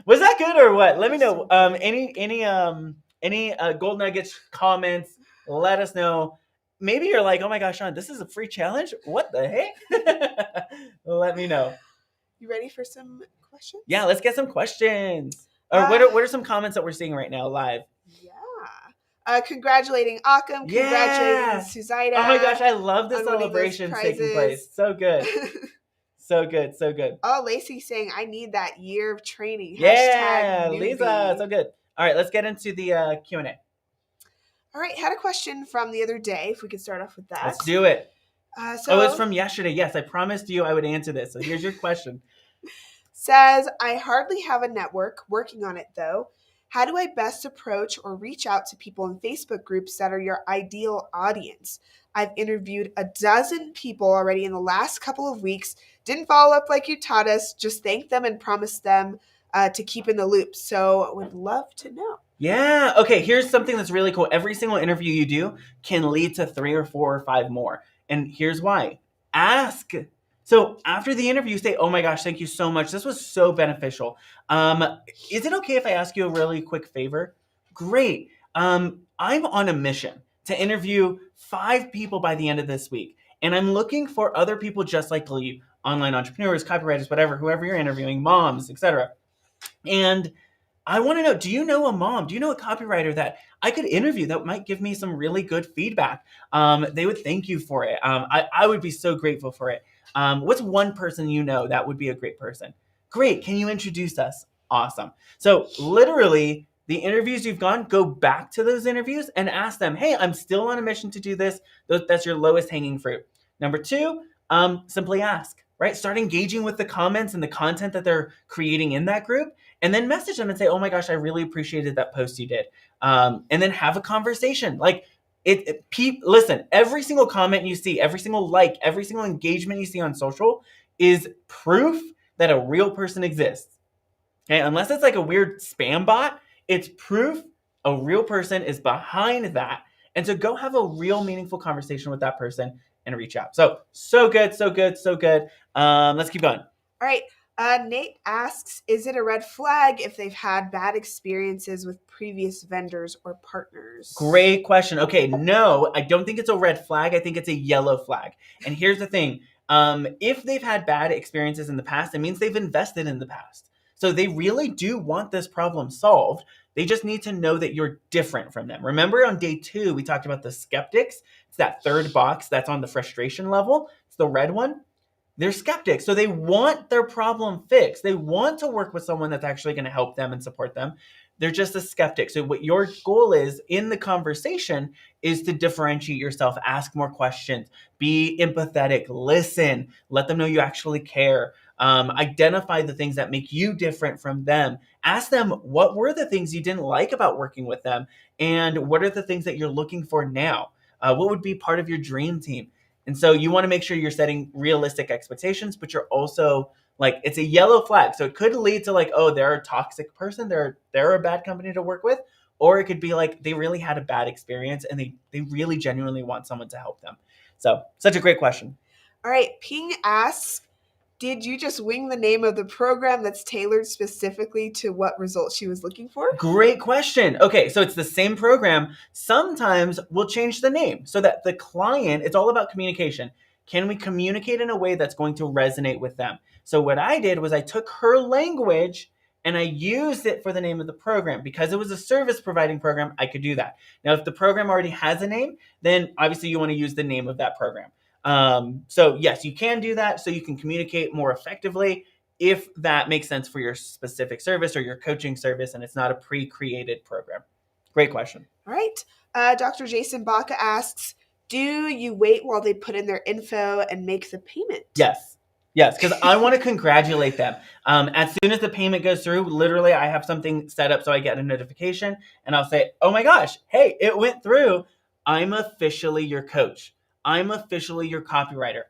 Was that good or what? Let me know. Any gold nuggets, comments, let us know. Maybe you're like, oh my gosh, Sean, this is a free challenge? What the heck? Let me know. You ready for some questions? Yeah, let's get some questions. Or what are some comments that we're seeing right now live? Yeah. Congratulating Akam. Congratulating Suzaida. Oh my gosh, I love the celebrations taking place. So good. So good, so good. Oh, Lacey's saying, I need that year of training. Yeah, Lisa, so good. All right, let's get into the Q&A. All right, had a question from the other day, if we could start off with that. Let's do it. So it's from yesterday. Yes, I promised you I would answer this. So here's your question. Says, I hardly have a network, working on it though. How do I best approach or reach out to people in Facebook groups that are your ideal audience? I've interviewed a dozen people already in the last couple of weeks. Didn't follow up like you taught us. Just thanked them and promised them to keep in the loop. So would love to know. Yeah. Okay. Here's something that's really cool. Every single interview you do can lead to 3 or 4 or 5 more. And here's why. Ask. So after the interview, say, oh my gosh, thank you so much. This was so beneficial. Is it okay if I ask you a really quick favor? Great. I'm on a mission to interview 5 people by the end of this week. And I'm looking for other people just like you. online entrepreneurs, copywriters, whatever, whoever you're interviewing, moms, etc. And I want to know, do you know a mom? Do you know a copywriter that I could interview that might give me some really good feedback? They would thank you for it. I would be so grateful for it. What's one person you know that would be a great person? Great. Can you introduce us? Awesome. So literally, the interviews you've gone, go back to those interviews and ask them, hey, I'm still on a mission to do this. That's your lowest hanging fruit. Number two, simply ask, right? Start engaging with the comments and the content that they're creating in that group, and then message them and say, oh my gosh, I really appreciated that post you did. And then have a conversation. Like, listen, every single comment you see, every single like, every single engagement you see on social is proof that a real person exists. Okay, unless it's like a weird spam bot, it's proof a real person is behind that. And so go have a real meaningful conversation with that person and reach out. So good, so good, so good. Let's keep going. All right. Nate asks, is it a red flag if they've had bad experiences with previous vendors or partners? Great question. Okay, no, I don't think it's a red flag. I think it's a yellow flag. And here's the thing. If they've had bad experiences in the past, it means they've invested in the past. So they really do want this problem solved. They just need to know that you're different from them. Remember on day 2, we talked about the skeptics. It's that third box that's on the frustration level. It's the red one. They're skeptics. So they want their problem fixed. They want to work with someone that's actually going to help them and support them. They're just a skeptic. So what your goal is in the conversation is to differentiate yourself, ask more questions, be empathetic, listen, let them know you actually care. Identify the things that make you different from them. Ask them, what were the things you didn't like about working with them? And what are the things that you're looking for now? What would be part of your dream team? And so you want to make sure you're setting realistic expectations, but you're also like, it's a yellow flag. So it could lead to like, oh, they're a toxic person. They're a bad company to work with. Or it could be like, they really had a bad experience and they really genuinely want someone to help them. So such a great question. All right. Ping asks, did you just wing the name of the program that's tailored specifically to what results she was looking for? Great question. Okay, so it's the same program. Sometimes we'll change the name so that the client, it's all about communication. Can we communicate in a way that's going to resonate with them? So what I did was I took her language and I used it for the name of the program. Because it was a service providing program, I could do that. Now, if the program already has a name, then obviously you want to use the name of that program. So yes, you can do that so you can communicate more effectively if that makes sense for your specific service or your coaching service and it's not a pre-created program. Great question. All right. Dr. Jason Baca asks, do you wait while they put in their info and make the payment? Yes, because I want to congratulate them. As soon as the payment goes through, literally I have something set up so I get a notification and I'll say, oh my gosh, hey, it went through. I'm officially your coach. I'm officially your copywriter.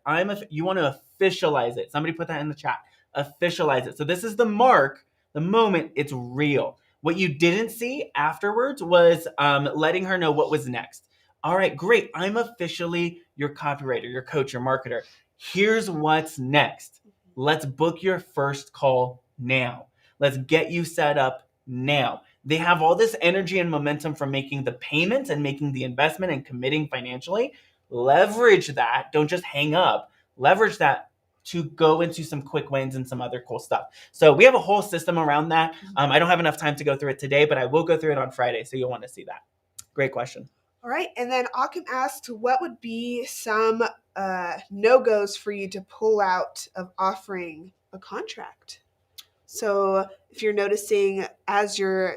You want to officialize it. Somebody put that in the chat. Officialize it. So this is the mark, the moment it's real. What you didn't see afterwards was letting her know what was next. All right, great. I'm officially your copywriter, your coach, your marketer. Here's what's next. Let's book your first call now. Let's get you set up now. They have all this energy and momentum from making the payments and making the investment and committing financially. Leverage that. Don't just hang up. Leverage that to go into some quick wins and some other cool stuff. So we have a whole system around that. I don't have enough time to go through it today, but I will go through it on Friday. So you'll want to see that. Great question. All right. And then Akim asked, what would be some no-goes for you to pull out of offering a contract? So if you're noticing as you're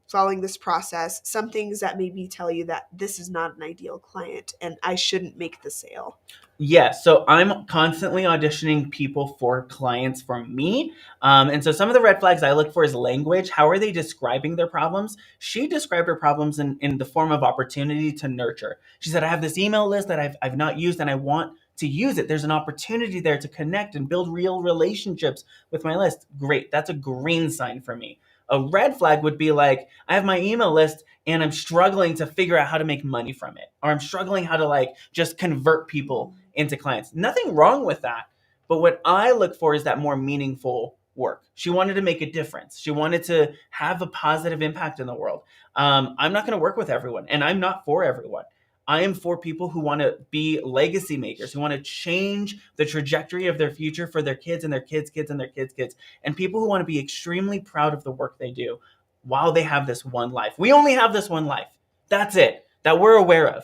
following this process, some things that maybe tell you that this is not an ideal client and I shouldn't make the sale. Yes. So I'm constantly auditioning people for clients for me. And so some of the red flags I look for is language. How are they describing their problems? She described her problems in the form of opportunity to nurture. She said, I have this email list that I've not used and I want to use it. There's an opportunity there to connect and build real relationships with my list. Great. That's a green sign for me. A red flag would be like, I have my email list and I'm struggling to figure out how to make money from it. Or I'm struggling how to like just convert people into clients. Nothing wrong with that. But what I look for is that more meaningful work. She wanted to make a difference. She wanted to have a positive impact in the world. I'm not going to work with everyone and I'm not for everyone. I am for people who want to be legacy makers, who want to change the trajectory of their future for their kids and their kids' kids and their kids' kids, and people who want to be extremely proud of the work they do while they have this one life. We only have this one life. That's it, that we're aware of,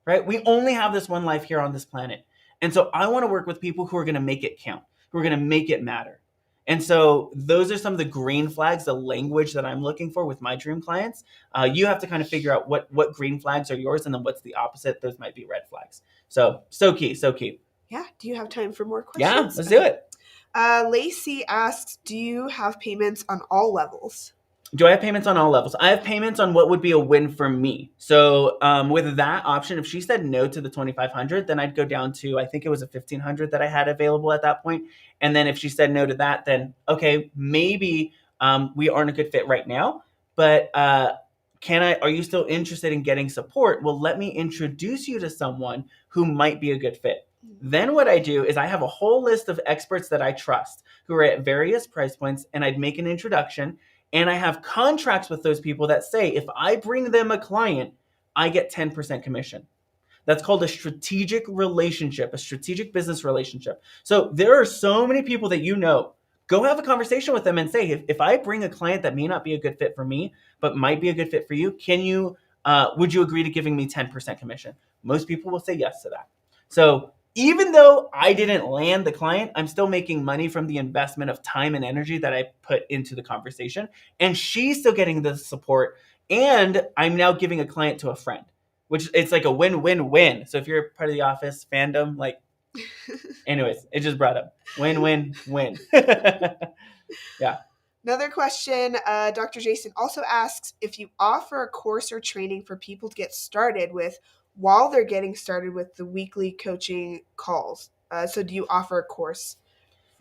right? We only have this one life here on this planet. And so I want to work with people who are going to make it count, who are going to make it matter. And so those are some of the green flags, the language that I'm looking for with my dream clients. You have to kind of figure out what green flags are yours, and then what's the opposite. Those might be red flags. So key, so key. Yeah. Do you have time for more questions? Yeah, let's do it. Lacey asks, do you have payments on all levels? Do I have payments on all levels? I have payments on what would be a win for me. So with that option, if she said no to the $2,500, then I'd go down to, I think it was a $1,500 that I had available at that point. And then if she said no to that, then okay, maybe we aren't a good fit right now. But are you still interested in getting support? Well, let me introduce you to someone who might be a good fit. Then what I do is I have a whole list of experts that I trust who are at various price points, and I'd make an introduction. And I have contracts with those people that say, if I bring them a client, I get 10% commission. That's called a strategic relationship, a strategic business relationship. So there are so many people that go have a conversation with them and say, if I bring a client that may not be a good fit for me, but might be a good fit for you, would you agree to giving me 10% commission? Most people will say yes to that. So even though I didn't land the client, I'm still making money from the investment of time and energy that I put into the conversation. And she's still getting the support. And I'm now giving a client to a friend, which it's like a win-win-win. So if you're part of the Office fandom, anyways, it just brought up win-win-win. Yeah. Another question, Dr. Jason also asks if you offer a course or training for people to get started with while they're getting started with the weekly coaching calls. So do you offer a course?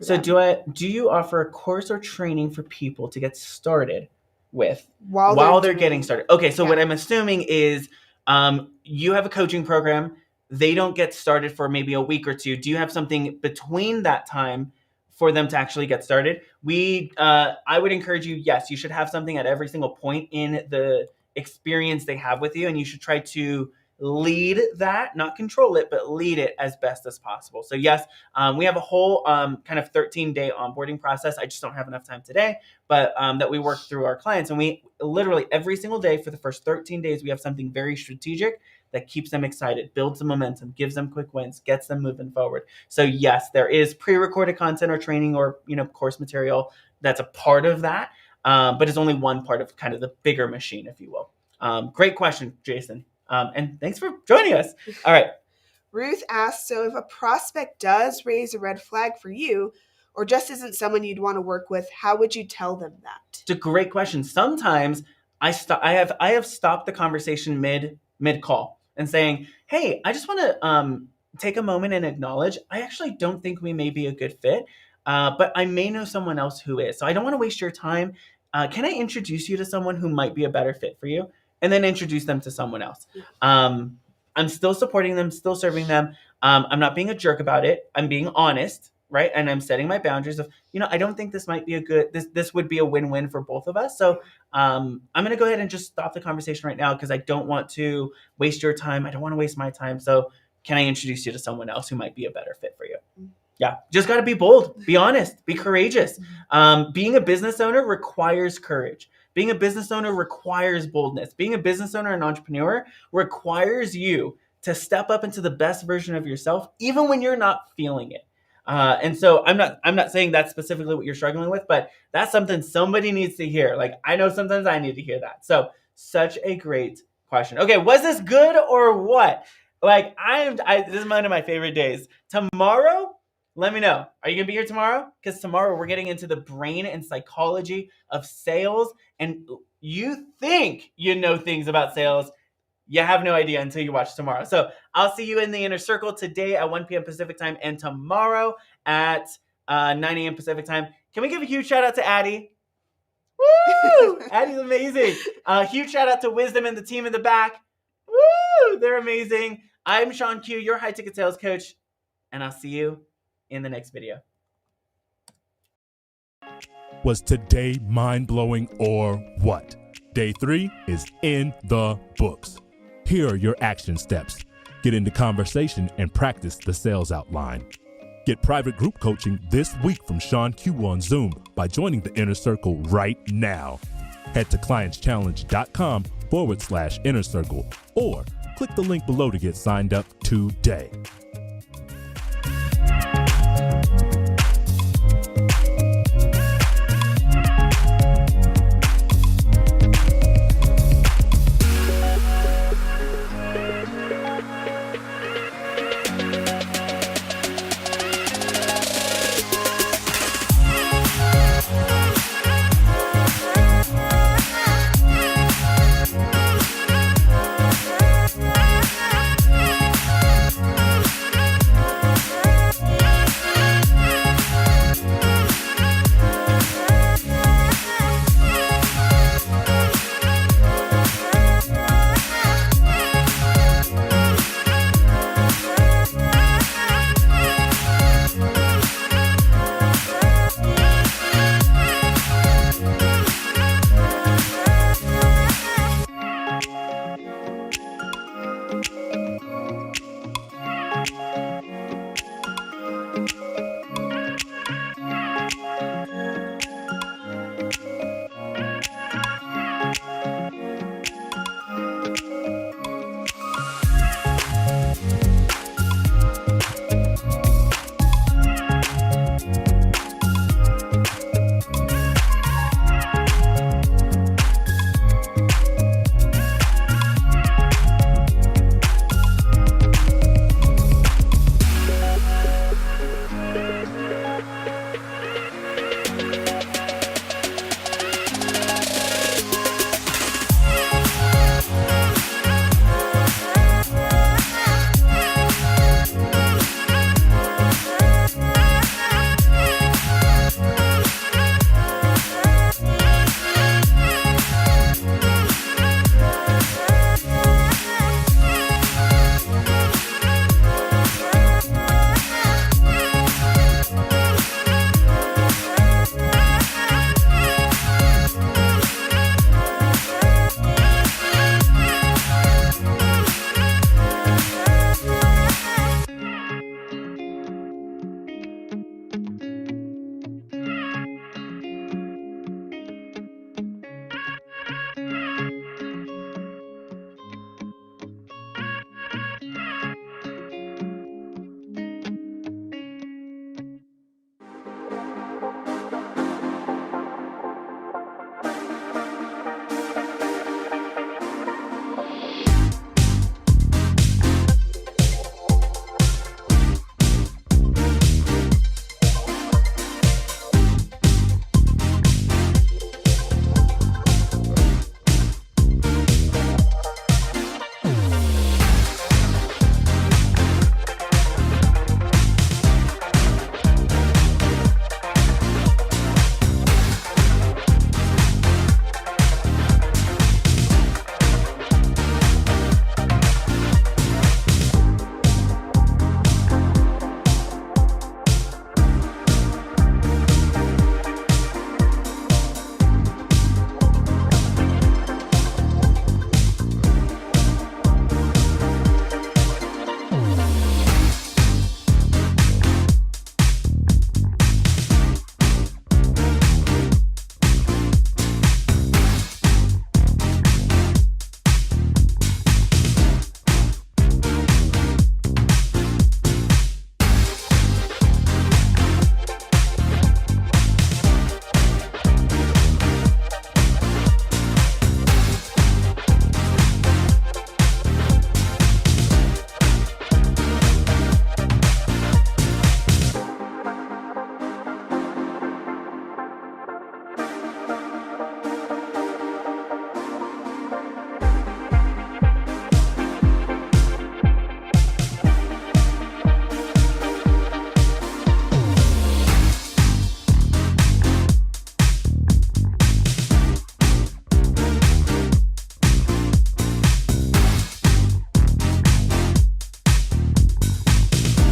So do you offer a course or training for people to get started with while they're getting started? Okay, so what I'm assuming is you have a coaching program. They don't get started for maybe a week or two. Do you have something between that time for them to actually get started? I would encourage you, yes, you should have something at every single point in the experience they have with you, and you should try to lead that, not control it, but lead it as best as possible. So yes, we have a whole kind of 13-day onboarding process. I just don't have enough time today, but that we work through our clients. And we literally every single day for the first 13 days, we have something very strategic that keeps them excited, builds the momentum, gives them quick wins, gets them moving forward. So yes, there is pre-recorded content or training or course material that's a part of that, but it's only one part of kind of the bigger machine, if you will. Great question, Jason. And thanks for joining us. All right. Ruth asks, so if a prospect does raise a red flag for you or just isn't someone you'd want to work with, how would you tell them that? It's a great question. Sometimes I have stopped the conversation mid call and saying, hey, I just want to take a moment and acknowledge, I actually don't think we may be a good fit, but I may know someone else who is. So I don't want to waste your time. Can I introduce you to someone who might be a better fit for you? And then introduce them to someone else. I'm still supporting them, still serving them. I'm not being a jerk about it. I'm being honest, right? And I'm setting my boundaries of, I don't think this might be this would be a win-win for both of us. So I'm going to go ahead and just stop the conversation right now because I don't want to waste your time. I don't want to waste my time. So can I introduce you to someone else who might be a better fit for you? Yeah, just got to be bold, be honest, be courageous. Being a business owner requires courage. Being a business owner requires boldness. Being a business owner and entrepreneur requires you to step up into the best version of yourself, even when you're not feeling it. And so I'm not saying that's specifically what you're struggling with, but that's something somebody needs to hear. Like I know sometimes I need to hear that. So such a great question. Okay, was this good or what? Like this is one of my favorite days. Tomorrow, let me know. Are you going to be here tomorrow? Because tomorrow we're getting into the brain and psychology of sales. And you think you know things about sales. You have no idea until you watch tomorrow. So I'll see you in the inner circle today at 1 p.m. Pacific time and tomorrow at 9 a.m. Pacific time. Can we give a huge shout out to Addie? Woo! Addie's amazing. Huge shout out to Wisdom and the team in the back. Woo! They're amazing. I'm Sean Q, your high ticket sales coach, and I'll see you in the next video. Was today mind-blowing or what? Day 3 is in the books. Here are your action steps. Get into conversation and practice the sales outline. Get private group coaching this week from Sean Q on Zoom by joining the Inner Circle right now. Head to clientschallenge.com/inner circle or click the link below to get signed up today.